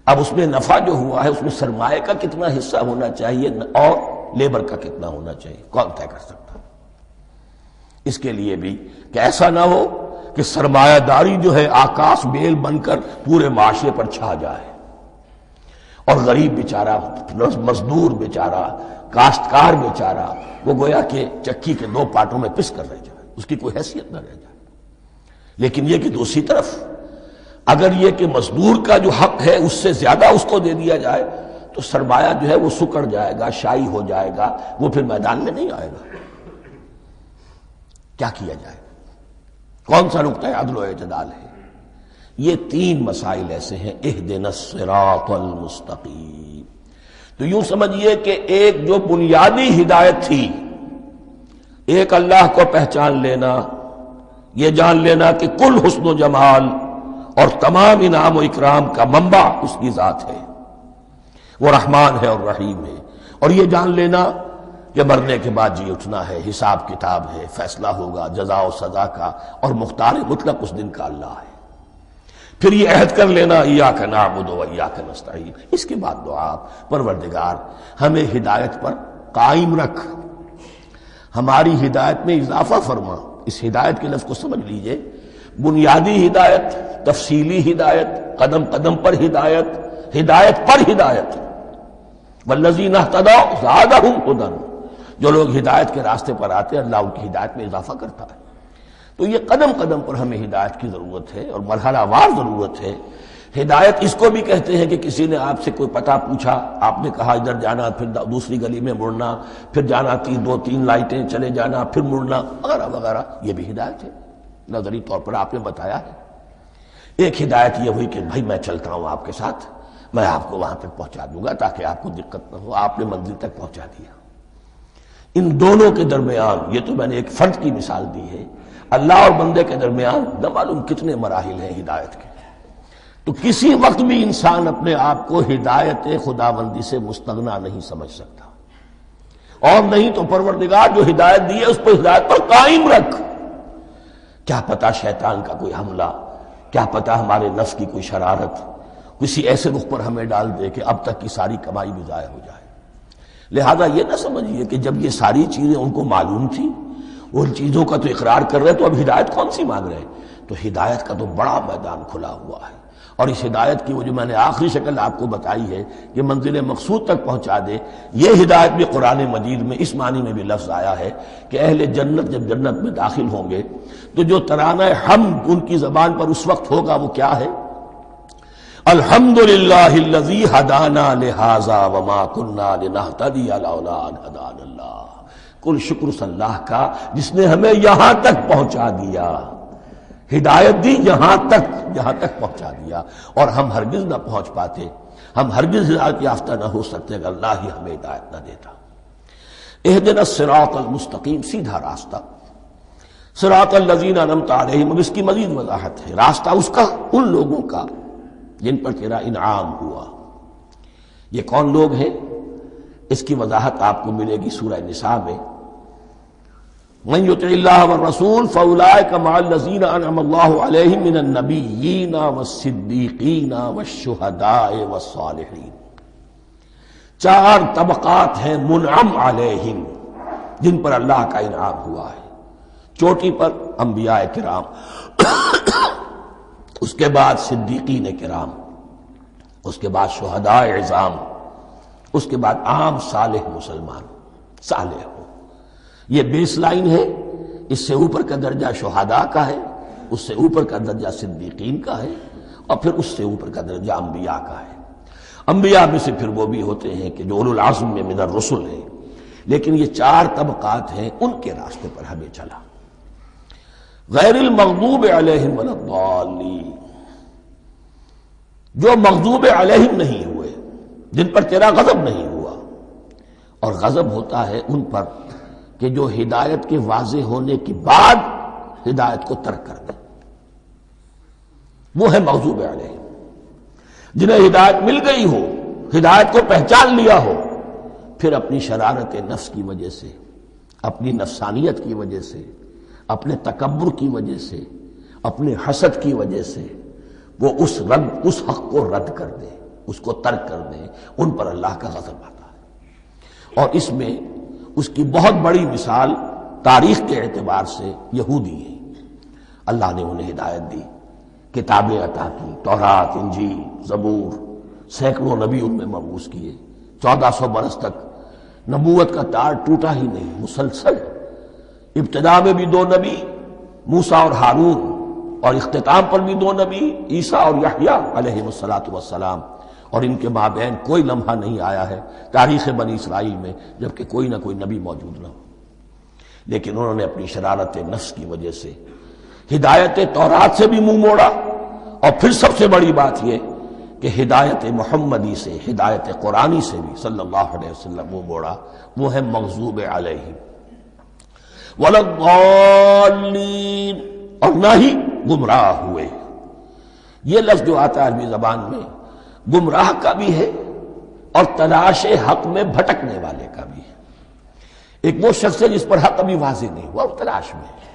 اب اس میں نفع جو ہوا ہے اس میں سرمایہ کا کتنا حصہ ہونا چاہیے اور لیبر کا کتنا ہونا چاہیے، کون طے کر سکتا؟ اس کے لیے بھی کہ ایسا نہ ہو کہ سرمایہ داری جو ہے آکاش بیل بن کر پورے معاشرے پر چھا جائے اور غریب بیچارہ، مزدور بیچارہ، کاشتکار بیچارہ وہ گویا کہ چکی کے دو پارٹوں میں پس کر رہ جائے، اس کی کوئی حیثیت نہ رہ جائے۔ لیکن یہ کہ دوسری طرف اگر یہ کہ مزدور کا جو حق ہے اس سے زیادہ اس کو دے دیا جائے تو سرمایہ جو ہے وہ سکڑ جائے گا، شائی ہو جائے گا، وہ پھر میدان میں نہیں آئے گا۔ کیا کیا جائے؟ کون سا نقطہ عدل و اعتدال ہے؟ یہ تین مسائل ایسے ہیں، اہدنا الصراط المستقیم۔ تو یوں سمجھیے کہ ایک جو بنیادی ہدایت تھی، ایک اللہ کو پہچان لینا، یہ جان لینا کہ کل حسن و جمال اور تمام انعام و اکرام کا منبع اس کی ذات ہے، وہ رحمان ہے اور رحیم ہے، اور یہ جان لینا کہ مرنے کے بعد جی اٹھنا ہے، حساب کتاب ہے، فیصلہ ہوگا جزا و سزا کا، اور مختار مطلق اس دن کا اللہ ہے۔ پھر یہ عہد کر لینا ایاک نعبد و ایاک نستعین، اس کے بعد دعا، پروردگار ہمیں ہدایت پر قائم رکھ، ہماری ہدایت میں اضافہ فرما۔ اس ہدایت کے لفظ کو سمجھ لیجئے، بنیادی ہدایت، تفصیلی ہدایت، قدم قدم پر ہدایت، ہدایت پر ہدایت۔ والذین اہتدوا زادہم ھدی، جو لوگ ہدایت کے راستے پر آتے ہیں اللہ ان کی ہدایت میں اضافہ کرتا ہے۔ تو یہ قدم قدم پر ہمیں ہدایت کی ضرورت ہے اور مرحلہ وار ضرورت ہے۔ ہدایت اس کو بھی کہتے ہیں کہ کسی نے آپ سے کوئی پتہ پوچھا، آپ نے کہا ادھر جانا، پھر دوسری گلی میں مڑنا، پھر جانا دو تین لائٹیں چلے جانا، پھر مڑنا وغیرہ وغیرہ، یہ بھی ہدایت ہے، نظری طور پر آپ نے بتایا ہے۔ ایک ہدایت یہ ہوئی کہ بھائی میں چلتا ہوں آپ کے ساتھ، میں آپ کو وہاں تک پہنچا دوں گا تاکہ آپ کو دقت نہ ہو، آپ نے منزل تک پہنچا دیا۔ ان دونوں کے درمیان، یہ تو میں نے ایک فرد کی مثال دی ہے، اللہ اور بندے کے درمیان نہ معلوم کتنے مراحل ہیں ہدایت کے۔ تو کسی وقت بھی انسان اپنے آپ کو ہدایت خداوندی سے مستغنا نہیں سمجھ سکتا، اور نہیں تو پروردگار جو ہدایت دی ہے اس پر ہدایت پر قائم رکھ۔ کیا پتہ شیطان کا کوئی حملہ، کیا پتہ ہمارے نفس کی کوئی شرارت کسی ایسے رخ پر ہمیں ڈال دے کہ اب تک کی ساری کمائی بھی ضائع ہو جائے۔ لہذا یہ نہ سمجھیے کہ جب یہ ساری چیزیں ان کو معلوم تھیں، ان چیزوں کا تو اقرار کر رہے تو اب ہدایت کون سی مانگ رہے ہیں؟ تو ہدایت کا تو بڑا میدان کھلا ہوا ہے، اور اس ہدایت کی وہ جو میں نے آخری شکل آپ کو بتائی ہے کہ منزل مقصود تک پہنچا دے، یہ ہدایت بھی قرآن مجید میں اس معنی میں بھی لفظ آیا ہے کہ اہل جنت جب جنت میں داخل ہوں گے تو جو ترانہ حمد ان کی زبان پر اس وقت ہوگا وہ کیا ہے؟ الحمدللہ الذی ہدانا لہذا وما کنا لنہتدی لولا ان ہدانا اللہ۔ کل شکر اس اللہ کا جس نے ہمیں یہاں تک پہنچا دیا، ہدایت دی یہاں تک پہنچا دیا، اور ہم ہرگز نہ پہنچ پاتے، ہم ہرگز ہدایت یافتہ نہ ہو سکتے اگر اللہ ہی ہمیں ہدایت نہ دیتا۔ اہدنا الصراط المستقیم، سیدھا راستہ، صراط الذین انعمت علیہم، اب اس کی مزید وضاحت ہے، راستہ اس کا ان لوگوں کا جن پر تیرا انعام ہوا۔ یہ کون لوگ ہیں؟ اس کی وضاحت آپ کو ملے گی سورہ نساء میں، من یطع اللہ والرسول فاولئک مع الذین انعم اللہ علیہم من النبیین والصدیقین والشہداء والصالحین۔ چار طبقات ہیں منعم علیہم جن پر اللہ کا انعام ہوا ہے۔ چوٹی پر انبیاء کرام، اس کے بعد صدیقین کرام، اس کے بعد شہداء عظام، اس کے بعد عام صالح مسلمان، صالح ہو۔ یہ بیس لائن ہے، اس سے اوپر کا درجہ شہداء کا ہے، اس سے اوپر کا درجہ صدیقین کا ہے، اور پھر اس سے اوپر کا درجہ انبیاء کا ہے۔ انبیاء میں سے پھر وہ بھی ہوتے ہیں کہ جو اولو العزم میں من الرسل ہیں، لیکن یہ چار طبقات ہیں، ان کے راستے پر ہمیں چلا۔ غیر المغضوب علیہم ولا الضالین، جو مغضوب علیہم نہیں ہوئے، جن پر تیرا غضب نہیں ہوا، اور غضب ہوتا ہے ان پر کہ جو ہدایت کے واضح ہونے کے بعد ہدایت کو ترک کر دیں، وہ ہے مغضوب علیہم۔ جنہیں ہدایت مل گئی ہو، ہدایت کو پہچان لیا ہو، پھر اپنی شرارت نفس کی وجہ سے، اپنی نفسانیت کی وجہ سے، اپنے تکبر کی وجہ سے، اپنے حسد کی وجہ سے وہ اس حق کو رد کر دیں، اس کو ترک کر دیں، ان پر اللہ کا غضب آتا ہے۔ اور اس میں اس کی بہت بڑی مثال تاریخ کے اعتبار سے یہودی ہیں۔ اللہ نے انہیں ہدایت دی، کتابیں عطا کی، تورات، انجیل، زبور، سینکڑوں نبی ان میں مبعوث کیے، 1400 برس تک نبوت کا تار ٹوٹا ہی نہیں، مسلسل۔ ابتدا میں بھی 2 نبی، موسیٰ اور ہارون، اور اختتام پر بھی 2 نبی، عیسیٰ اور یحییٰ علیہ السلام، اور ان کے مابین کوئی لمحہ نہیں آیا ہے تاریخ بنی اسرائیل میں جبکہ کوئی نہ کوئی نبی موجود نہ ہو۔ لیکن انہوں نے اپنی شرارت نفس کی وجہ سے ہدایت تورات سے بھی منہ موڑا، اور پھر سب سے بڑی بات یہ کہ ہدایت محمدی سے، ہدایت قرآنی سے بھی صلی اللہ علیہ وسلم منہ موڑا، وہ ہے مغضوب علیہم ولا الضالین، اور نہ ہی گمراہ ہوئے۔ یہ لفظ جو آتا ہے عربی زبان میں گمراہ کا بھی ہے اور تلاش حق میں بھٹکنے والے کا بھی ہے۔ ایک وہ شخص ہے جس پر حق ابھی واضح نہیں ہوا، وہ تلاش میں ہے،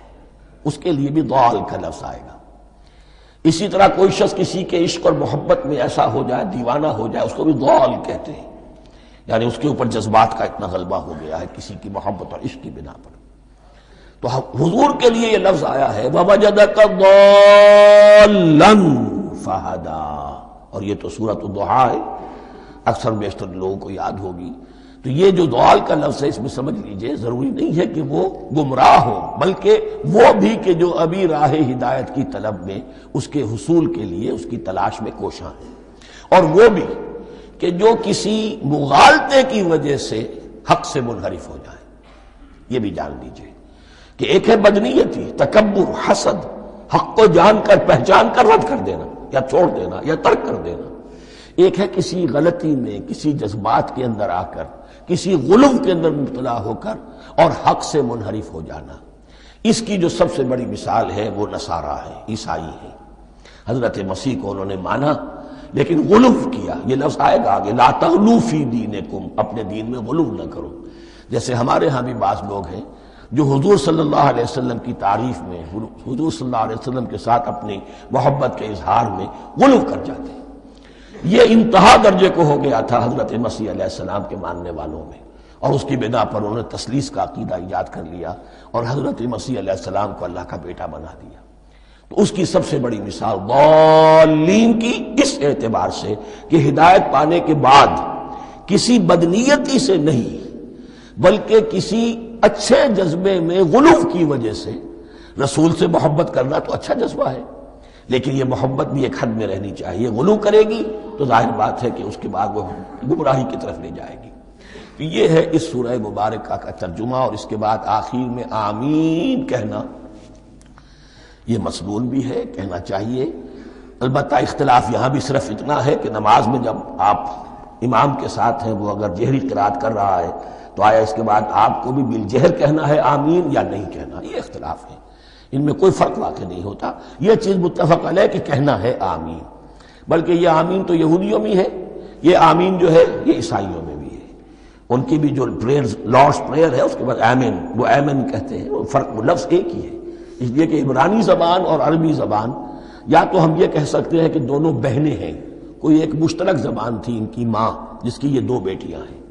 اس کے لیے بھی ضال کا لفظ آئے گا۔ اسی طرح کوئی شخص کسی کے عشق اور محبت میں ایسا ہو جائے، دیوانہ ہو جائے، اس کو بھی ضال کہتے ہیں، یعنی اس کے اوپر جذبات کا اتنا غلبہ ہو گیا ہے کسی کی محبت اور عشق کی بنا پر۔ تو حضور کے لیے یہ لفظ آیا ہے وَوَجَدَكَ ضَالًّا فَهَدَىٰ، اور یہ تو سورۃ الضحیٰ ہے، اکثر بیشتر لوگوں کو یاد ہوگی۔ تو یہ جو ضال کا لفظ ہے، اس میں سمجھ لیجئے ضروری نہیں ہے کہ وہ گمراہ ہو، بلکہ وہ بھی کہ جو ابھی راہ ہدایت کی طلب میں، اس کے حصول کے لیے اس کی تلاش میں کوشاں ہیں، اور وہ بھی کہ جو کسی مغالطے کی وجہ سے حق سے منحرف ہو جائے۔ یہ بھی جان لیجئے کہ ایک ہے بدنیتی، تکبر، حسد، حق کو جان کر پہچان کر رد کر دینا یا چھوڑ دینا یا ترک کر دینا، ایک ہے کسی غلطی میں، کسی جذبات کے اندر آ کر، کسی غلو کے اندر مبتلا ہو کر اور حق سے منحرف ہو جانا۔ اس کی جو سب سے بڑی مثال ہے وہ نصارہ ہے، عیسائی ہے۔ حضرت مسیح کو انہوں نے مانا لیکن غلو کیا، یہ لفظ آئے گا آگے، لا تغلو فی دینکم، اپنے دین میں غلو نہ کرو۔ جیسے ہمارے ہاں بھی بعض لوگ ہیں جو حضور صلی اللہ علیہ وسلم کی تعریف میں، حضور صلی اللہ علیہ وسلم کے ساتھ اپنی محبت کے اظہار میں غلو کر جاتے ہیں۔ یہ انتہا درجے کو ہو گیا تھا حضرت مسیح علیہ السلام کے ماننے والوں میں، اور اس کی بنا پر انہوں نے تثلیث کا عقیدہ ایجاد کر لیا اور حضرت مسیح علیہ السلام کو اللہ کا بیٹا بنا دیا۔ تو اس کی سب سے بڑی مثال ضالین کی اس اعتبار سے کہ ہدایت پانے کے بعد کسی بدنیتی سے نہیں بلکہ کسی اچھے جذبے میں غلو کی وجہ سے، رسول سے محبت کرنا تو اچھا جذبہ ہے، لیکن یہ محبت بھی ایک حد میں رہنی چاہیے۔ غلو کرے گی تو ظاہر بات ہے کہ اس کے بعد وہ گمراہی کی طرف لے جائے گی۔ تو یہ ہے اس سورہ مبارکہ کا ترجمہ، اور اس کے بعد آخر میں آمین کہنا یہ مسنون بھی ہے، کہنا چاہیے۔ البتہ اختلاف یہاں بھی صرف اتنا ہے کہ نماز میں جب آپ امام کے ساتھ ہیں، وہ اگر جہری قرات کر رہا ہے تو آیا اس کے بعد آپ کو بھی بالجہر کہنا ہے آمین یا نہیں کہنا، یہ اختلاف ہے، ان میں کوئی فرق واقع نہیں ہوتا۔ یہ چیز متفق علیہ کہ کہنا ہے آمین، بلکہ یہ آمین تو یہودیوں میں ہے، یہ آمین جو ہے یہ عیسائیوں میں بھی ہے۔ ان کی بھی جو پریئر، لارڈس پریئر ہے، اس کے بعد آمین، وہ آمین کہتے ہیں، وہ فرق، وہ لفظ ایک ہی ہے، اس لیے کہ عبرانی زبان اور عربی زبان، یا تو ہم یہ کہہ سکتے ہیں کہ دونوں بہنیں ہیں، کوئی ایک مشترک زبان تھی ان کی ماں جس کی یہ دو بیٹیاں ہیں،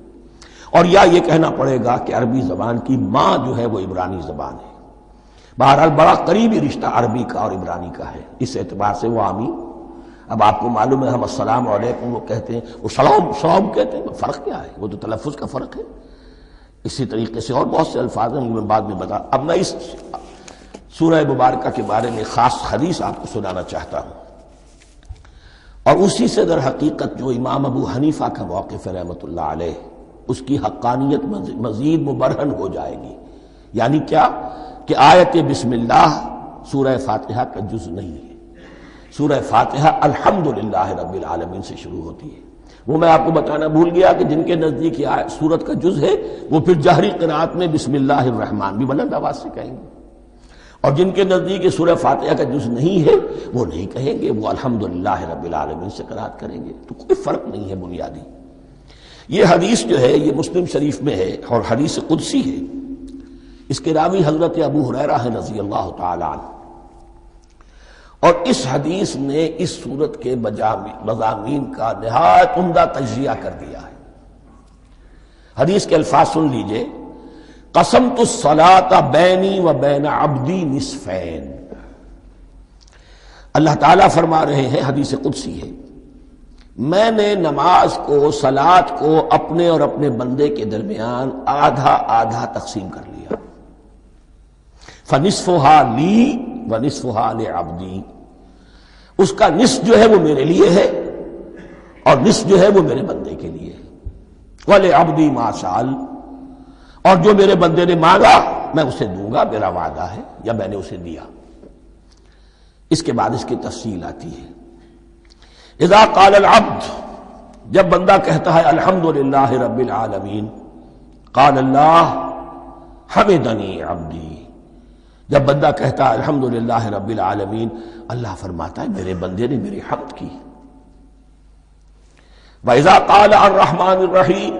اور یا یہ کہنا پڑے گا کہ عربی زبان کی ماں جو ہے وہ عبرانی زبان ہے۔ بہرحال بڑا قریبی رشتہ عربی کا اور عبرانی کا ہے، اس اعتبار سے وہ آمین۔ اب آپ کو معلوم ہے ہم السلام علیکم وہ کہتے ہیں، وہ سلام کہتے ہیں، فرق کیا ہے؟ وہ تو تلفظ کا فرق ہے۔ اسی طریقے سے اور بہت سے الفاظ ہیں، میں بعد میں بتا۔ اب میں اس سورہ مبارکہ کے بارے میں خاص حدیث آپ کو سنانا چاہتا ہوں، اور اسی سے در حقیقت جو امام ابو حنیفہ کا موقف ہے رحمۃ اللہ علیہ، اس کی حقانیت مزید مبرہن ہو جائے گی۔ یعنی کیا کہ آیت بسم اللہ سورہ فاتحہ کا جز نہیں ہے، سورہ فاتحہ الحمدللہ رب العالمین سے شروع ہوتی ہے۔ وہ میں آپ کو بتانا بھول گیا کہ جن کے نزدیک یہ سورت کا جز ہے وہ پھر جہری قرات میں بسم اللہ الرحمن بھی بلند آواز سے کہیں گے، اور جن کے نزدیک یہ سورہ فاتحہ کا جز نہیں ہے وہ نہیں کہیں گے، وہ الحمدللہ رب العالمین سے قرات کریں گے۔ تو کوئی فرق نہیں ہے بنیادی۔ یہ حدیث جو ہے یہ مسلم شریف میں ہے اور حدیث قدسی ہے۔ اس کے راوی حضرت ابو ہریرہ ہے رضی اللہ تعالی عنہ، اور اس حدیث نے اس سورت کے مضامین کا نہایت عمدہ تجزیہ کر دیا ہے۔ حدیث کے الفاظ سن لیجئے، قسمت الصلاۃ بینی و بین عبدی نصفین۔ اللہ تعالیٰ فرما رہے ہیں، حدیث قدسی ہے، میں نے نماز کو، صلاۃ کو اپنے اور اپنے بندے کے درمیان آدھا آدھا تقسیم کر لیا۔ فنصفها لی ونصفها لعبدی، اس کا نصف جو ہے وہ میرے لیے ہے اور نصف جو ہے وہ میرے بندے کے لیے ہے۔ وَلِعَبْدِي مَا سَأَلَ، اور جو میرے بندے نے مانگا میں اسے دوں گا، میرا وعدہ ہے یا میں نے اسے دیا۔ اس کے بعد اس کی تفصیل آتی ہے، اذا قال العبد، جب بندہ کہتا ہے الحمدللہ رب العالمین، قال اللہ حمدنی عبدی، جب بندہ کہتا ہے الحمدللہ رب العالمین، اللہ فرماتا ہے میرے بندے نے میری حمد کی۔ وَإِذَا قَالَ الرَّحْمَنِ الرَّحِيمِ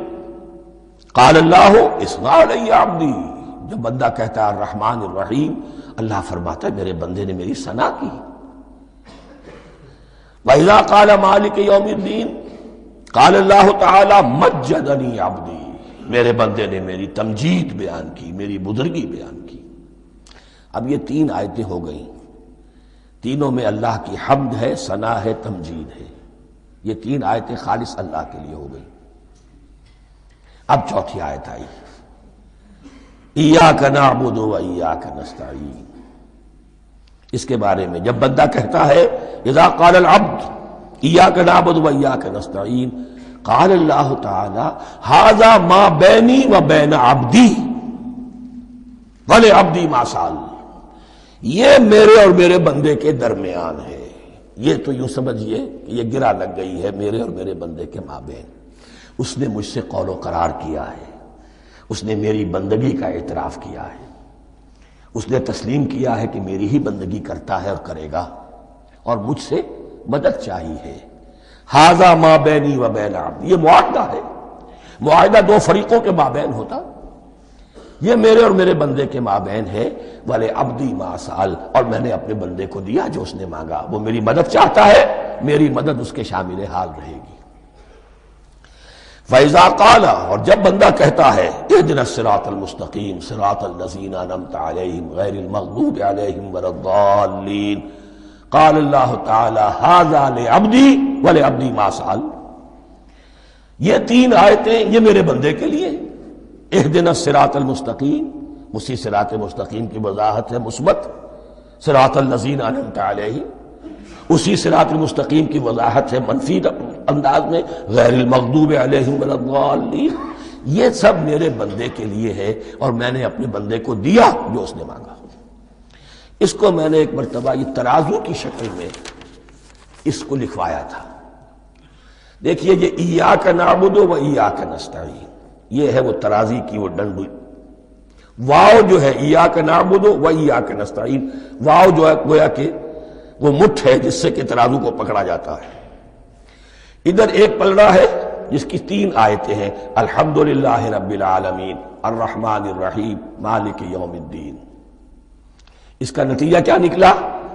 قَالَ اللَّهُ اثْنَى عَلَيَّ عَبْدِي، جب بندہ کہتا ہے الرحمن الرحیم، اللہ فرماتا ہے میرے بندے نے میری ثنا کی۔ وَإِذَا قَالَ مَالِكِ يَوْمِ الدِّينِ قَالَ اللَّهُ تَعَالَى مَجَّدَنِي عَبْدِي، میرے بندے نے میری تمجید بیان کی، میری بزرگی بیان کی۔ اب یہ تین آیتیں ہو گئیں، تینوں میں اللہ کی حمد ہے، ثنا ہے، تمجید ہے۔ یہ تین آیتیں خالص اللہ کے لیے ہو گئیں۔ اب چوتھی آیت آئی، ایاک نعبد و ایاک نستعین۔ اس کے بارے میں جب بندہ کہتا ہے اذا قال العبد ایاک نعبد و ایاک نستعین، قال اللہ تعالی ھذا ما بینی و بین عبدی ولعبدی ما سأل، یہ میرے اور میرے بندے کے درمیان ہے۔ یہ تو یوں سمجھیے کہ یہ گرہ لگ گئی ہے میرے اور میرے بندے کے مابین۔ اس نے مجھ سے قول و قرار کیا ہے، اس نے میری بندگی کا اعتراف کیا ہے، اس نے تسلیم کیا ہے کہ میری ہی بندگی کرتا ہے اور کرے گا، اور مجھ سے مدد چاہیے ہے۔ ھذا ما بینی و بین عبدی، یہ معاہدہ ہے۔ معاہدہ دو فریقوں کے مابین ہوتا، یہ میرے اور میرے بندے کے مابین ہے۔ وَلِعَبْدِي مَا سَأَلَ، اور میں نے اپنے بندے کو دیا جو اس نے مانگا۔ وہ میری مدد چاہتا ہے، میری مدد اس کے شامل حال رہے گی۔ فَإِذَا قَالَ، اور جب بندہ کہتا ہے اهْدِنَا الصِّرَاطَ الْمُسْتَقِيمَ صِرَاطَ الَّذِينَ أَنْعَمْتَ عَلَيْهِمْ غَيْرِ الْمَغْضُوبِ عَلَيْهِمْ وَلَا الضَّالِّينَ، قَالَ اللَّهُ تَعَالَى هَذَا لِعَبْدِي وَلِعَبْدِي مَا سَأَلَ۔ یہ تین آیتیں یہ میرے بندے کے لیے، اهْدِنَا الصِّرَاطَ الْمُسْتَقِيمَ، اسی صراط مستقیم کی وضاحت ہے مثبت، صراط الذین انعمت علیہم، اسی صراط المستقیم کی وضاحت ہے منفی انداز میں، غیر المغضوب علیہم ولا الضالین۔ یہ سب میرے بندے کے لیے ہے، اور میں نے اپنے بندے کو دیا جو اس نے مانگا۔ اس کو میں نے ایک مرتبہ یہ ترازو کی شکل میں اس کو لکھوایا تھا۔ دیکھیے یہ ایاک نعبد و ایاک نستعین، یہ ہے وہ ترازی کی وہ ڈنڈی۔ واو جو ہے ایاک نعبد و ایاک نستعین، واو جو ہے گویا کہ وہ مٹھ ہے جس سے کہ ترازو کو پکڑا جاتا ہے۔ ادھر ایک پلڑا ہے جس کی تین آیتیں ہیں، الحمدللہ رب العالمین الرحمن الرحیم مالک یوم الدین۔ اس کا نتیجہ کیا نکلا؟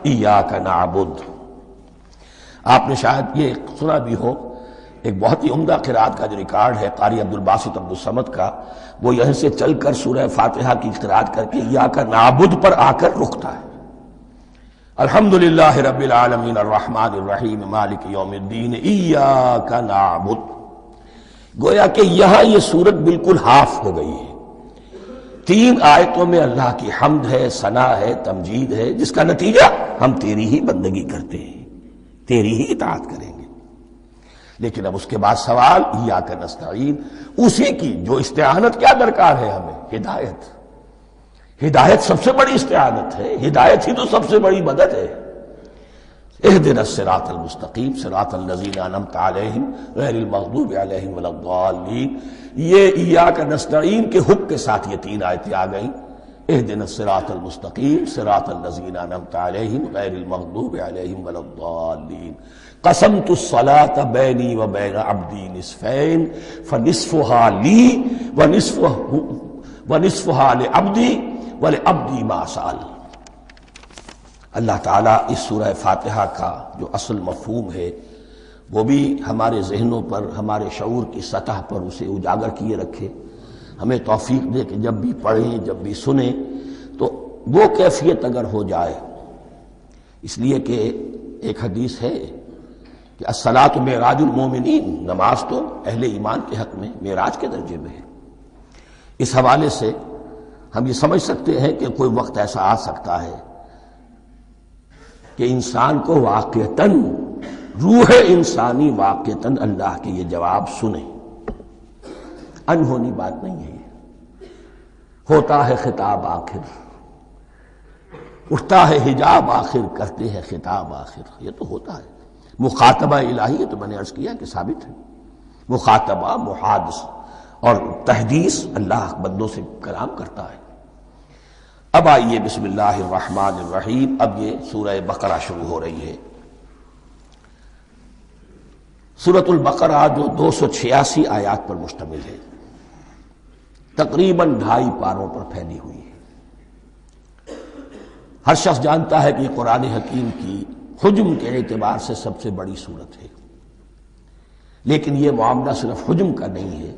ایاک نعبد۔ آپ نے شاید یہ سنا بھی ہو، ایک بہت ہی عمدہ قرات کا جو ریکارڈ ہے قاری عبدالباسط عبدالصمد کا، وہ یہیں سے چل کر سورہ فاتحہ کی قرات کر کے ایاک نعبد پر آ کر رکتا ہے۔ الحمدللہ رب العالمین الرحمن الرحیم مالک یوم الدین ایاک نعبد۔ گویا کہ یہاں یہ صورت بالکل ہاف ہو گئی ہے۔ تین آیتوں میں اللہ کی حمد ہے، ثنا ہے، تمجید ہے، جس کا نتیجہ ہم تیری ہی بندگی کرتے ہیں، تیری ہی اطاعت کریں گے۔ لیکن اب اس کے بعد سوال ایاک نستعین، اسی کی جو استعانت کیا درکار ہے ہمیں؟ ہدایت۔ ہدایت سب سے بڑی استعانت ہے، ہدایت ہی تو سب سے بڑی مدد ہے۔ اهدنا الصراط المستقیم صراط الذین انعمت علیہم غیر المغضوب علیہم ولا الضالین۔ یہ ایاک نستعین کے حکم کے ساتھ یہ تین آیتیں آ گئیں، اهدنا الصراط المستقیم صراط الذین انعمت علیہم غیر المغضوب علیہم ولا الضالین۔ قسمت الصلاة بینی و بین عبدی نصفین فنصفها لی ونصفها لعبدی ولعبدی ما سأل۔ اللہ تعالیٰ اس سورہ فاتحہ کا جو اصل مفہوم ہے وہ بھی ہمارے ذہنوں پر، ہمارے شعور کی سطح پر اسے اجاگر کیے رکھے، ہمیں توفیق دے کہ جب بھی پڑھیں، جب بھی سنیں تو وہ کیفیت اگر ہو جائے۔ اس لیے کہ ایک حدیث ہے کہ الصلاۃ معراج المومنین، نماز تو اہل ایمان کے حق میں معراج کے درجے میں ہے۔ اس حوالے سے ہم یہ سمجھ سکتے ہیں کہ کوئی وقت ایسا آ سکتا ہے کہ انسان کو واقعتاً، روح انسانی واقعتاً اللہ کے یہ جواب سنے۔ انہونی بات نہیں ہے یہ، ہوتا ہے خطاب آخر، اٹھتا ہے حجاب آخر، کرتے ہیں خطاب آخر، یہ تو ہوتا ہے۔ مخاطبہ الہی تو میں نے عرض کیا کہ ثابت ہے، مخاطبہ، محادث اور تحدیث اللہ بندوں سے کلام کرتا ہے۔ اب آئیے بسم اللہ الرحمن الرحیم، اب یہ سورہ بقرہ شروع ہو رہی ہے۔ سورۃ البقرہ جو 286 آیات پر مشتمل ہے، تقریباً 2.5 پاروں پر پھیلی ہوئی ہے۔ ہر شخص جانتا ہے کہ یہ قرآن حکیم کی حجم کے اعتبار سے سب سے بڑی سورت ہے، لیکن یہ معاملہ صرف حجم کا نہیں ہے۔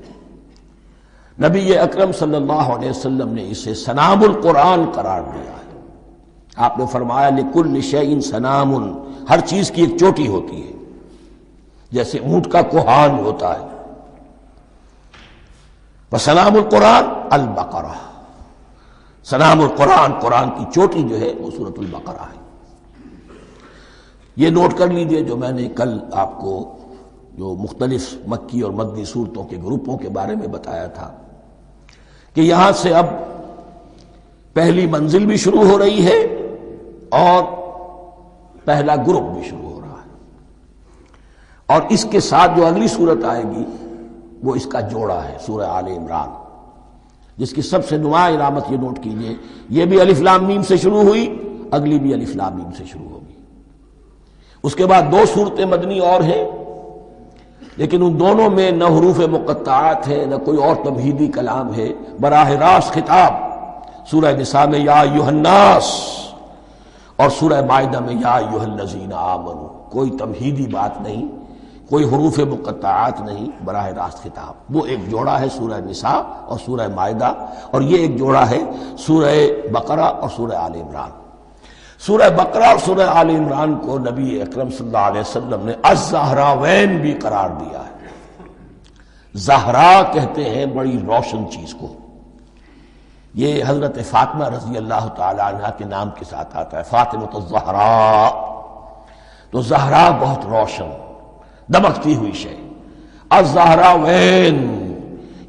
نبی اکرم صلی اللہ علیہ وسلم نے اسے سنام القرآن قرار دیا ہے۔ آپ نے فرمایا لکل شیء سنام، ہر چیز کی ایک چوٹی ہوتی ہے، جیسے اونٹ کا کوہان ہوتا ہے۔ وسنام القرآن البقرہ، سنام القرآن، قرآن کی چوٹی جو ہے وہ سورۃ البقرہ ہے۔ یہ نوٹ کر لیجئے جو میں نے کل آپ کو جو مختلف مکی اور مدنی صورتوں کے گروپوں کے بارے میں بتایا تھا کہ یہاں سے اب پہلی منزل بھی شروع ہو رہی ہے اور پہلا گروپ بھی شروع ہو رہا ہے، اور اس کے ساتھ جو اگلی صورت آئے گی وہ اس کا جوڑا ہے، سورہ آل عمران، جس کی سب سے نمایاں علامت یہ نوٹ کیجئے، یہ بھی الف لام میم سے شروع ہوئی، اگلی بھی الف لام میم سے شروع ہوگی۔ اس کے بعد دو صورتیں مدنی اور ہیں، لیکن ان دونوں میں نہ حروف مقطعات ہے نہ کوئی اور تمہیدی کلام ہے، براہ راست خطاب سورہ نساء میں یا ایھا الناس اور سورہ مائدہ میں یا ایھا الذین آمنوا، کوئی تمہیدی بات نہیں، کوئی حروف مقطعات نہیں، براہ راست خطاب۔ وہ ایک جوڑا ہے سورہ نساء اور سورہ مائدہ، اور یہ ایک جوڑا ہے سورہ بقرہ اور سورہ آل عمران۔ سورہ بقرہ اور سورہ آل عمران کو نبی اکرم صلی اللہ علیہ وسلم نے الزہراوین بھی قرار دیا ہے۔ زہرا کہتے ہیں بڑی روشن چیز کو، یہ حضرت فاطمہ رضی اللہ تعالی عنہا کے نام کے ساتھ آتا ہے، فاطمۃ الزہراء، تو زہرا بہت روشن دمکتی ہوئی شے۔ الزہراوین،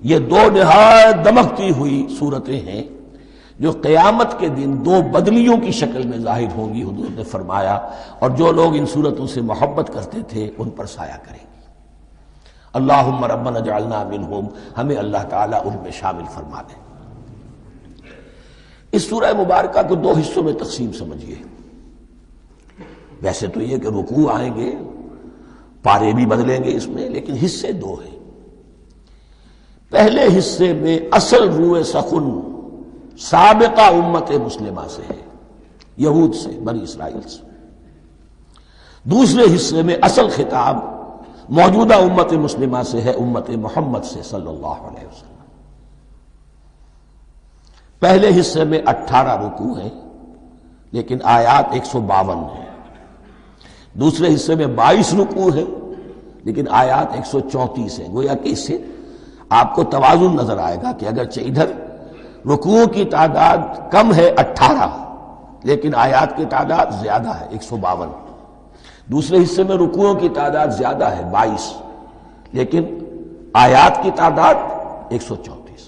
یہ دو نہایت دمکتی ہوئی صورتیں ہیں جو قیامت کے دن دو بدلیوں کی شکل میں ظاہر ہوں گی، حضور نے فرمایا، اور جو لوگ ان صورتوں سے محبت کرتے تھے ان پر سایہ کریں گی۔ اللہم ربنا اجعلنا منہم، ہمیں اللہ تعالیٰ ان میں شامل فرما دے۔ اس سورہ مبارکہ کو دو حصوں میں تقسیم سمجھیے۔ ویسے تو یہ کہ رکوع آئیں گے، پارے بھی بدلیں گے اس میں، لیکن حصے دو ہیں۔ پہلے حصے میں اصل روح سخن سابقہ امت مسلمہ سے ہے، یہود سے، بنی اسرائیل سے۔ دوسرے حصے میں اصل خطاب موجودہ امت مسلمہ سے ہے، امت محمد سے صلی اللہ علیہ وسلم۔ پہلے حصے میں 18 رکوع ہیں لیکن آیات 152 ہیں، دوسرے حصے میں 22 رکوع ہیں لیکن آیات 134 ہیں۔ گویا کہ اس سے آپ کو توازن نظر آئے گا کہ اگرچہ ادھر رکوعوں کی تعداد کم ہے 18 لیکن آیات کی تعداد زیادہ ہے 152، دوسرے حصے میں رکوعوں کی تعداد زیادہ ہے 22 لیکن آیات کی تعداد 134۔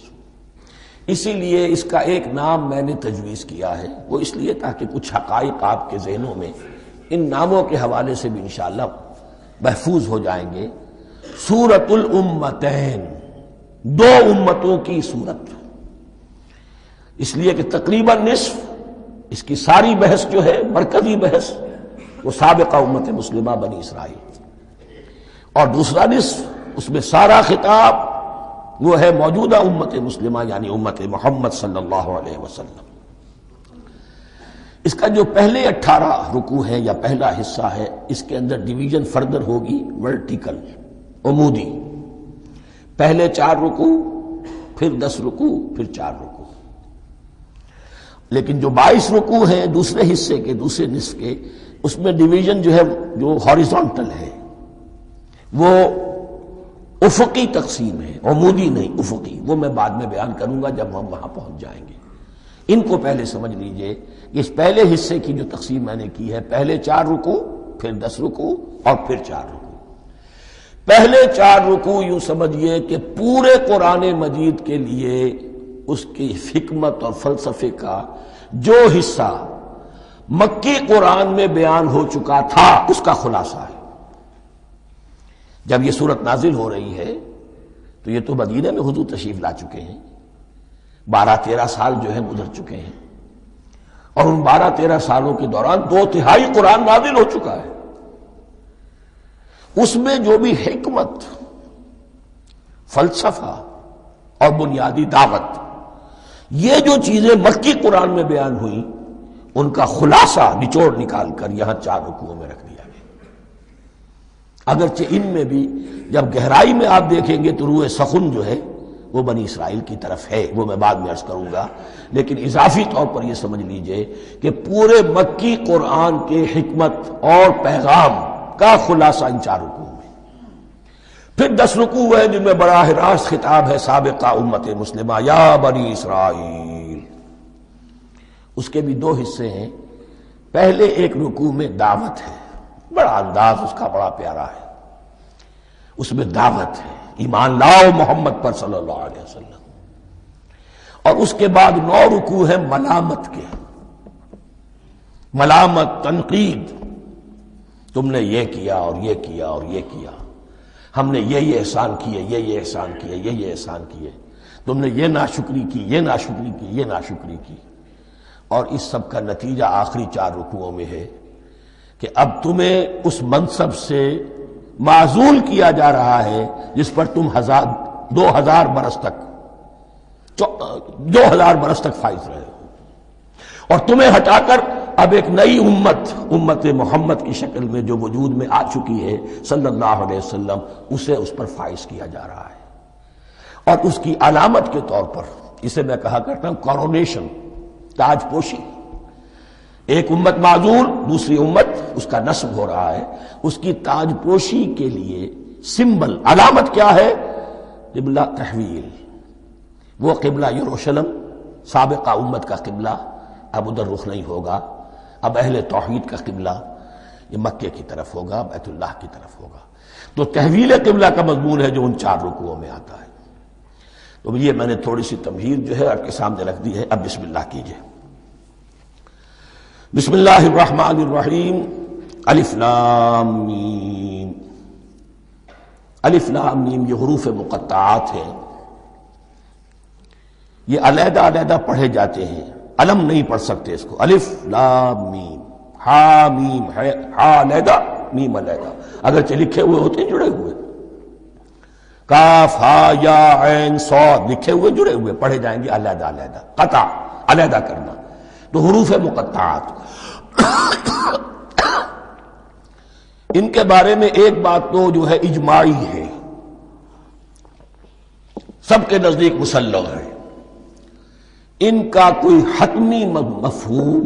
اسی لیے اس کا ایک نام میں نے تجویز کیا ہے، وہ اس لیے تاکہ کچھ حقائق آپ کے ذہنوں میں ان ناموں کے حوالے سے بھی انشاءاللہ محفوظ ہو جائیں گے۔ سورۃ الامتین، دو امتوں کی سورت، اس لیے کہ تقریباً نصف اس کی ساری بحث جو ہے، مرکزی بحث، وہ سابقہ امت مسلمہ بنی اسرائیل، اور دوسرا نصف اس میں سارا خطاب وہ ہے موجودہ امت مسلمہ یعنی امت محمد صلی اللہ علیہ وسلم۔ اس کا جو پہلے 18 رکوع ہے یا پہلا حصہ ہے، اس کے اندر ڈویژن فردر ہوگی ورٹیکل، عمودی، پہلے 4 رکوع، پھر 10 رکوع، پھر 4 رکوع۔ لیکن جو 22 رکوع ہیں دوسرے حصے کے، دوسرے نصف کے، اس میں ڈویژن جو ہے جو ہاریزونٹل ہے، وہ افقی تقسیم ہے، عمودی نہیں، افقی، وہ میں بعد میں بیان کروں گا جب ہم وہاں پہنچ جائیں گے۔ ان کو پہلے سمجھ لیجئے، اس پہلے حصے کی جو تقسیم میں نے کی ہے، پہلے 4 رکوع، پھر 10 رکوع اور پھر 4 رکوع۔ پہلے 4 رکوع یوں سمجھیے کہ پورے قرآن مجید کے لیے اس کی حکمت اور فلسفے کا جو حصہ مکی قرآن میں بیان ہو چکا تھا اس کا خلاصہ ہے۔ جب یہ صورت نازل ہو رہی ہے تو یہ تو مدینہ میں حضور تشریف لا چکے ہیں، 12-13 سال جو ہے گزر چکے ہیں، اور ان 12-13 سالوں کے دوران 2/3 قرآن نازل ہو چکا ہے۔ اس میں جو بھی حکمت، فلسفہ اور بنیادی دعوت، یہ جو چیزیں مکی قرآن میں بیان ہوئی، ان کا خلاصہ نچوڑ نکال کر یہاں 4 رکوعوں میں رکھ دیا گیا۔ اگرچہ ان میں بھی جب گہرائی میں آپ دیکھیں گے تو روح سخن جو ہے وہ بنی اسرائیل کی طرف ہے، وہ میں بعد میں عرض کروں گا، لیکن اضافی طور پر یہ سمجھ لیجئے کہ پورے مکی قرآن کے حکمت اور پیغام کا خلاصہ ان 4 رکوعوں میں۔ پھر 10 رکوع ہیں جن میں براہ راست خطاب ہے سابقہ امت مسلمہ، یا بنی اسرائیل۔ اس کے بھی 2 حصے ہیں۔ پہلے ایک رکوع میں دعوت ہے، بڑا انداز اس کا بڑا پیارا ہے، اس میں دعوت ہے، ایمان لاؤ محمد پر صلی اللہ علیہ وسلم۔ اور اس کے بعد 9 رکوع ہیں ملامت کے، ملامت، تنقید، تم نے یہ کیا اور یہ کیا اور یہ کیا، ہم نے یہ احسان کیے، یہ احسان کیے، یہ احسان کیے، تم نے یہ ناشکری کی، یہ ناشکری کی، یہ ناشکری کی۔ اور اس سب کا نتیجہ آخری 4 رکوعوں میں ہے کہ اب تمہیں اس منصب سے معزول کیا جا رہا ہے جس پر تم 2000 برس تک 2000 برس تک فائز رہے ہو، اور تمہیں ہٹا کر اب ایک نئی امت محمد کی شکل میں جو وجود میں آ چکی ہے صلی اللہ علیہ وسلم، اسے اس پر فائز کیا جا رہا ہے۔ اور اس کی علامت کے طور پر اسے میں کہا کرتا ہوں کورونیشن، تاج پوشی۔ ایک امت معزول، دوسری امت اس کا نصب ہو رہا ہے، اس کی تاج پوشی کے لیے سمبل، علامت کیا ہے؟ قبلہ تحویل۔ وہ قبلہ یروشلم سابقہ امت کا قبلہ اب ادھر رخ نہیں ہوگا، اب اہل توحید کا قبلہ یہ مکے کی طرف ہوگا، بیت اللہ کی طرف ہوگا۔ تو تحویل قبلہ کا مضمون ہے جو ان 4 رکوعوں میں آتا ہے۔ تو یہ میں نے تھوڑی سی تمہید جو ہے آپ کے سامنے رکھ دی ہے۔ اب بسم اللہ کیجئے۔ بسم اللہ الرحمن الرحیم۔ الف لام میم۔ الف لام میم یہ حروف مقطعات ہیں، یہ علیحدہ علیحدہ پڑھے جاتے ہیں، علم نہیں پڑھ سکتے اس کو۔ الف لام میم، ہا میم ہے، ہا علیحدہ میم علیحدہ، اگرچہ لکھے ہوئے ہوتے ہیں جڑے ہوئے، کاف ہا یا عین صاد لکھے ہوئے جڑے ہوئے، پڑھے جائیں گے علیحدہ علیحدہ، قطع علیحدہ کرنا۔ تو حروف مقطعات ان کے بارے میں ایک بات تو جو ہے اجماعی ہے، سب کے نزدیک مسلم ہے، ان کا کوئی حتمی مفہوم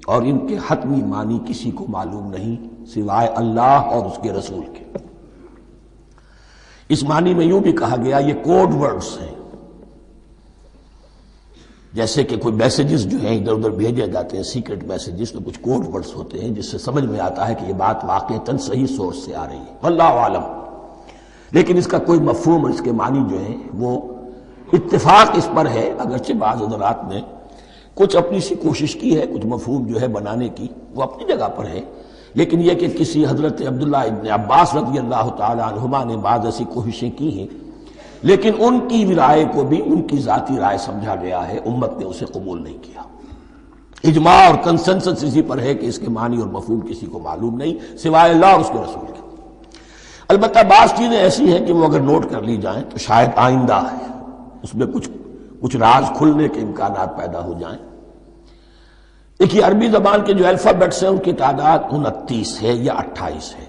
اور ان کے حتمی معنی کسی کو معلوم نہیں سوائے اللہ اور اس کے رسول کے۔ اس معنی میں یوں بھی کہا گیا یہ کوڈ ورڈز ہیں، جیسے کہ کوئی میسیجز جو ہیں ادھر ادھر بھیجے جاتے ہیں، سیکرٹ میسیجز، تو کچھ کوڈ ورڈز ہوتے ہیں جس سے سمجھ میں آتا ہے کہ یہ بات واقعتاً صحیح سورس سے آ رہی ہے، واللہ عالم۔ لیکن اس کا کوئی مفہوم اور اس کے معنی جو ہیں وہ اتفاق اس پر ہے، اگرچہ بعض حضرات نے کچھ اپنی سی کوشش کی ہے، کچھ مفہوم جو ہے بنانے کی، وہ اپنی جگہ پر ہے، لیکن یہ کہ کسی حضرت عبداللہ ابن عباس رضی اللہ تعالی عنہما نے بعض ایسی کوششیں کی ہیں، لیکن ان کی رائے کو بھی ان کی ذاتی رائے سمجھا گیا ہے، امت نے اسے قبول نہیں کیا۔ اجماع اور کنسنسس اسی پر ہے کہ اس کے معنی اور مفہوم کسی کو معلوم نہیں سوائے اللہ اور اس کے رسول کے۔ البتہ بعض چیزیں ایسی ہیں کہ وہ اگر نوٹ کر لی جائیں تو شاید آئندہ ہے اس میں کچھ راز کھلنے کے امکانات پیدا ہو جائیں۔ دیکھیے عربی زبان کے جو الفابیٹس ہیں ان کی تعداد 29 ہے یا 28 ہے،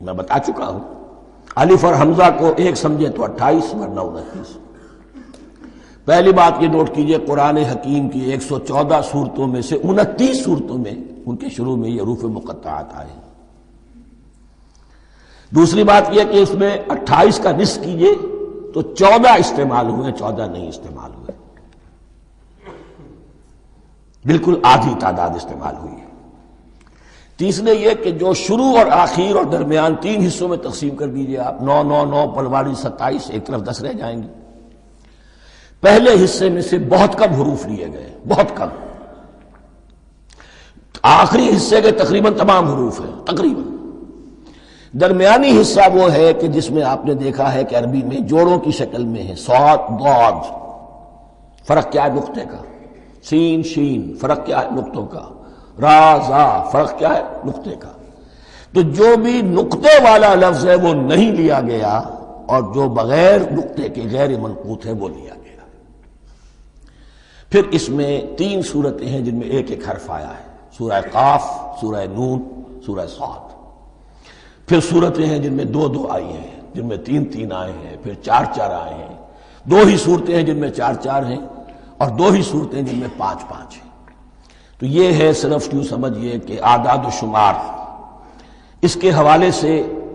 میں بتا چکا ہوں۔ الف اور حمزہ کو ایک سمجھے تو 28 ورنہ 29۔ پہلی بات یہ نوٹ کیجئے قرآن حکیم کی 114 سورتوں میں سے 29 سورتوں میں ان کے شروع میں یہ حروف مقطعات آئے۔ دوسری بات یہ کہ اس میں 28 کا نصف کیجئے تو 14 استعمال ہوئے، 14 نہیں استعمال ہوئے، بالکل آدھی تعداد استعمال ہوئی ہے۔ تیسرے یہ کہ جو شروع اور آخر اور درمیان 3 حصوں میں تقسیم کر دیجئے آپ، 9 9 9 پلواڑی 27، ایک طرف 10 رہ جائیں گے۔ پہلے حصے میں سے بہت کم حروف لیے گئے، بہت کم۔ آخری حصے کے تقریباً تمام حروف ہیں، تقریباً۔ درمیانی حصہ وہ ہے کہ جس میں آپ نے دیکھا ہے کہ عربی میں جوڑوں کی شکل میں ہے، صاد ضاد، فرق کیا ہے نقطے کا، سین شین فرق کیا ہے نقطوں کا، را زا فرق کیا ہے نقطے کا۔ تو جو بھی نقطے والا لفظ ہے وہ نہیں لیا گیا، اور جو بغیر نقطے کے غیر منقوط ہے وہ لیا گیا۔ پھر اس میں 3 صورتیں ہیں جن میں ایک ایک حرف آیا ہے، سورہ قاف، سورہ نون، سورہ صاد۔ پھر صورتیں ہیں جن میں 2 آئی ہیں، جن میں 3 آئے ہیں، پھر 4 آئے ہیں، 2 ہی صورتیں ہیں جن میں 4 ہیں، اور 2 ہی صورتیں جن میں 5 ہیں۔ تو یہ ہے صرف یوں سمجھیے کہ اعداد و شمار۔ اس کے حوالے سے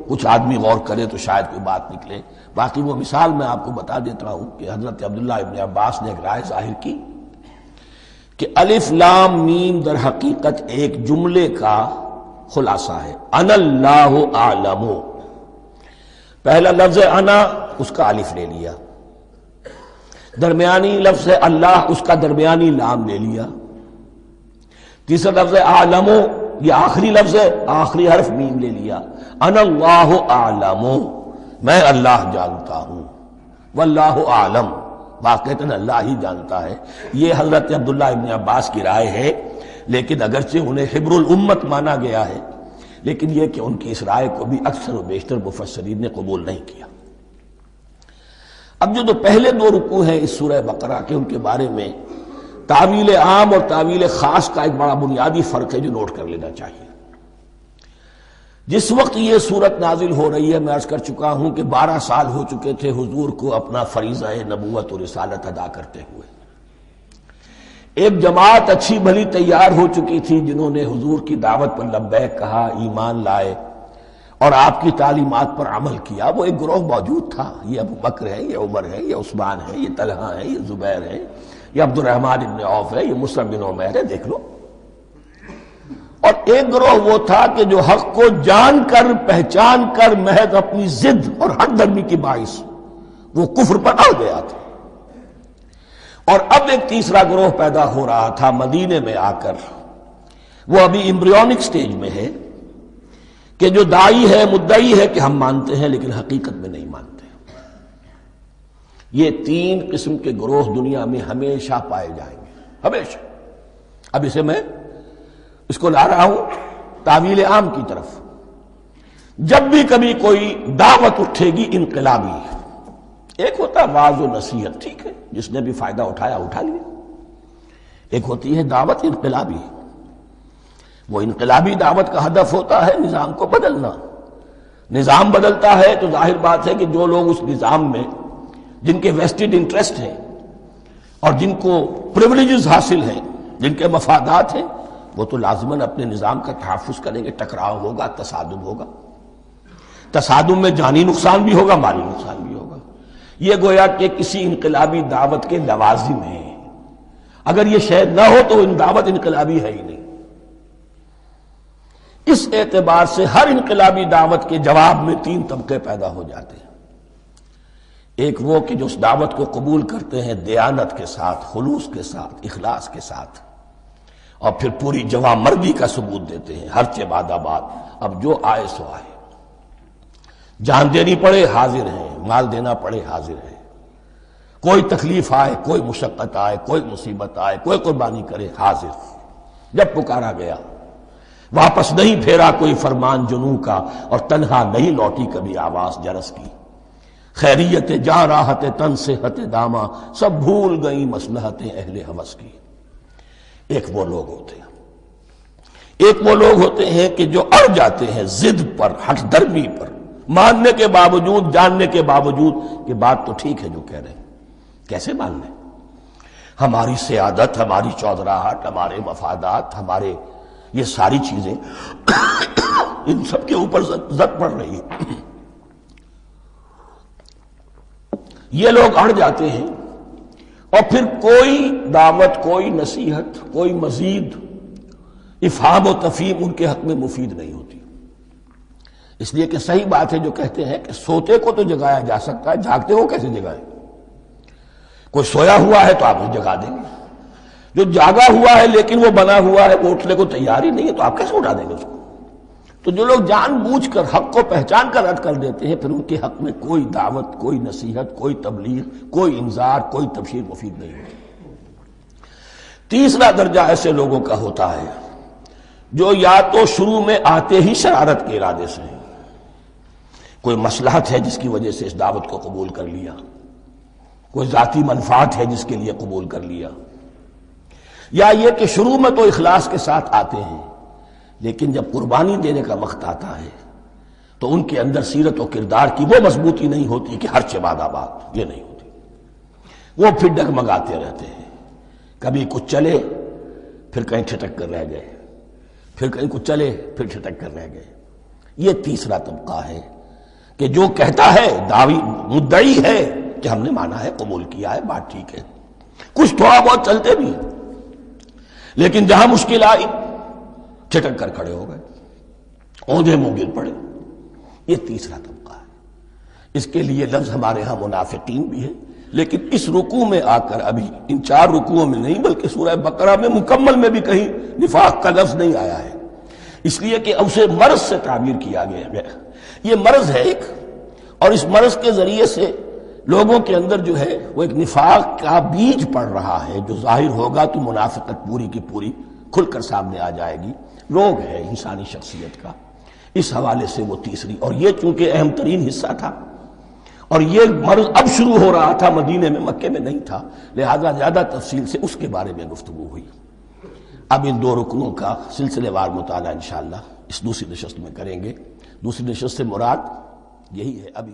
کچھ آدمی غور کرے تو شاید کوئی بات نکلے۔ باقی وہ مثال میں آپ کو بتا دیتا ہوں کہ حضرت عبداللہ ابن عباس نے ایک رائے ظاہر کی کہ الف لام میم در حقیقت ایک جملے کا خلاصہ ہے۔ انا اللہ اعلم، پہلا لفظ انا، اس کا الف لے لیا، درمیانی لفظ اللہ، اس کا درمیانی لام لے لیا، تیسرا لفظ اعلم، یہ آخری لفظ ہے، آخری حرف میم لے لیا۔ انا اللہ اعلم، میں اللہ جانتا ہوں، واللہ اعلم، واقعتاً اللہ ہی جانتا ہے۔ یہ حضرت عبداللہ ابن عباس کی رائے ہے، لیکن اگرچہ انہیں حبر الامت مانا گیا ہے، لیکن یہ کہ ان کی اس رائے کو بھی اکثر و بیشتر مفسرین نے قبول نہیں کیا۔ اب جو پہلے 2 رکوع ہیں اس سورہ بقرہ کے، ان کے بارے میں تعویل عام اور تعویل خاص کا ایک بڑا بنیادی فرق ہے جو نوٹ کر لینا چاہیے۔ جس وقت یہ صورت نازل ہو رہی ہے، میں عرض کر چکا ہوں کہ 12 سال ہو چکے تھے حضور کو اپنا فریضہ نبوت و رسالت ادا کرتے ہوئے۔ ایک جماعت اچھی بھلی تیار ہو چکی تھی جنہوں نے حضور کی دعوت پر لبیک کہا، ایمان لائے اور آپ کی تعلیمات پر عمل کیا۔ وہ ایک گروہ موجود تھا، یہ ابو بکر ہے، یہ عمر ہے، یہ عثمان ہے، یہ طلحہ ہے، یہ زبیر ہے، یہ عبد الرحمن ابن عوف ہے، یہ مصعب بن عمیر ہے، دیکھ لو۔ اور ایک گروہ وہ تھا کہ جو حق کو جان کر پہچان کر محض اپنی ضد اور ہٹ درمی کی باعث وہ کفر پر اڑ گیا تھا۔ اور اب ایک تیسرا گروہ پیدا ہو رہا تھا مدینے میں آ کر، وہ ابھی ایمبریونک سٹیج میں ہے، کہ جو داعی ہے، مدعی ہے کہ ہم مانتے ہیں لیکن حقیقت میں نہیں مانتے۔ یہ 3 قسم کے گروہ دنیا میں ہمیشہ پائے جائیں گے، ہمیشہ۔ اب اس کو لا رہا ہوں تعویل عام کی طرف۔ جب بھی کبھی کوئی دعوت اٹھے گی انقلابی، ایک ہوتا ہے واعظ و نصیحت، ٹھیک ہے، جس نے بھی فائدہ اٹھایا اٹھا لیا۔ ایک ہوتی ہے دعوت انقلابی، وہ انقلابی دعوت کا ہدف ہوتا ہے نظام کو بدلنا۔ نظام بدلتا ہے تو ظاہر بات ہے کہ جو لوگ اس نظام میں جن کے ویسٹڈ انٹرسٹ ہیں اور جن کو پریولیجز حاصل ہیں، جن کے مفادات ہیں، وہ تو لازماً اپنے نظام کا تحفظ کریں گے۔ ٹکراؤ ہوگا، تصادم ہوگا، تصادم میں جانی نقصان بھی ہوگا، مالی نقصان بھی ہوگا۔ یہ گویا کہ کسی انقلابی دعوت کے لوازم ہیں۔ اگر یہ شے نہ ہو تو دعوت انقلابی ہے ہی نہیں۔ اس اعتبار سے ہر انقلابی دعوت کے جواب میں 3 طبقے پیدا ہو جاتے ہیں۔ ایک وہ کہ جو اس دعوت کو قبول کرتے ہیں دیانت کے ساتھ، خلوص کے ساتھ، اخلاص کے ساتھ، اور پھر پوری جواں مردی کا ثبوت دیتے ہیں، ہر چہ بعد آباد، اب جو آئے سو آئے، جان دینی پڑے حاضر ہیں، مال دینا پڑے حاضر ہیں، کوئی تکلیف آئے، کوئی مشقت آئے، کوئی مصیبت آئے، کوئی قربانی کرے، حاضر۔ جب پکارا گیا، واپس نہیں پھیرا کوئی فرمان جنوں کا، اور تنہا نہیں لوٹی کبھی آواز جرس کی۔ خیریت جاں راحت تن صحت داما، سب بھول گئی مصلحتیں اہل ہوس کی۔ ایک وہ لوگ ہوتے ہیں، ایک وہ لوگ ہوتے ہیں کہ جو اڑ جاتے ہیں ضد پر، ہٹ درمی پر، ماننے کے باوجود، جاننے کے باوجود کہ بات تو ٹھیک ہے جو کہہ رہے ہیں، کیسے مان لیں؟ ہماری سیادت، ہماری چودراہٹ، ہمارے مفادات، ہمارے یہ ساری چیزیں ان سب کے اوپر زد پڑ رہی ہے۔ یہ لوگ اڑ جاتے ہیں، اور پھر کوئی دعوت، کوئی نصیحت، کوئی مزید افہام و تفہیم ان کے حق میں مفید نہیں ہوتی۔ اس لیے کہ صحیح بات ہے جو کہتے ہیں کہ سوتے کو تو جگایا جا سکتا ہے، جاگتے کو کیسے جگائیں؟ کوئی سویا ہوا ہے تو آپ اسے جگا دیں گے، جو جاگا ہوا ہے لیکن وہ بنا ہوا ہے، وہ اٹھنے کو تیار ہی نہیں ہے، تو آپ کیسے اٹھا دیں گے اس کو؟ تو جو لوگ جان بوجھ کر حق کو پہچان کر رد کر دیتے ہیں، پھر ان کے حق میں کوئی دعوت، کوئی نصیحت، کوئی تبلیغ، کوئی انذار، کوئی تبشیر مفید نہیں ہوتی۔ تیسرا درجہ ایسے لوگوں کا ہوتا ہے جو یا تو شروع میں آتے ہی شرارت کے ارادے سے، کوئی مصلحت ہے جس کی وجہ سے اس دعوت کو قبول کر لیا، کوئی ذاتی منفعت ہے جس کے لیے قبول کر لیا، یا یہ کہ شروع میں تو اخلاص کے ساتھ آتے ہیں لیکن جب قربانی دینے کا وقت آتا ہے تو ان کے اندر سیرت و کردار کی وہ مضبوطی نہیں ہوتی کہ ہر چباد آباد، یہ نہیں ہوتی، وہ پھر ڈگمگاتے رہتے ہیں، کبھی کچھ چلے پھر کہیں ٹھٹک کر رہ گئے، پھر کہیں کچھ چلے پھر ٹھٹک کر رہ گئے۔ یہ تیسرا طبقہ ہے کہ جو کہتا ہے، دعوی مدعی ہے کہ ہم نے مانا ہے، قبول کیا ہے، بات ٹھیک ہے، کچھ تھوڑا بہت چلتے بھی ہیں لیکن جہاں مشکل آئی ٹھٹک کر کھڑے ہو گئے، اوندھے منہ گر پڑے۔ یہ تیسرا طبقہ ہے۔ اس کے لیے لفظ ہمارے ہاں منافقین بھی ہے، لیکن اس رکوع میں آ کر ابھی ان 4 رکوعوں میں نہیں بلکہ سورہ بقرہ میں مکمل میں بھی کہیں نفاق کا لفظ نہیں آیا ہے، اس لیے کہ اسے مرض سے تعبیر کیا گیا ہے۔ یہ مرض ہے ایک، اور اس مرض کے ذریعے سے لوگوں کے اندر جو ہے وہ ایک نفاق کا بیج پڑ رہا ہے، جو ظاہر ہوگا تو منافقت پوری کی پوری کھل کر سامنے آ جائے گی۔ روگ ہے انسانی شخصیت کا، اس حوالے سے وہ تیسری، اور یہ چونکہ اہم ترین حصہ تھا اور یہ مرض اب شروع ہو رہا تھا، مدینے میں، مکے میں نہیں تھا، لہذا زیادہ تفصیل سے اس کے بارے میں گفتگو ہوئی۔ اب ان 2 رکنوں کا سلسلے وار مطالعہ انشاءاللہ اس دوسری نشست میں کریں گے۔ دوسری نشست سے مراد یہی ہے ابھی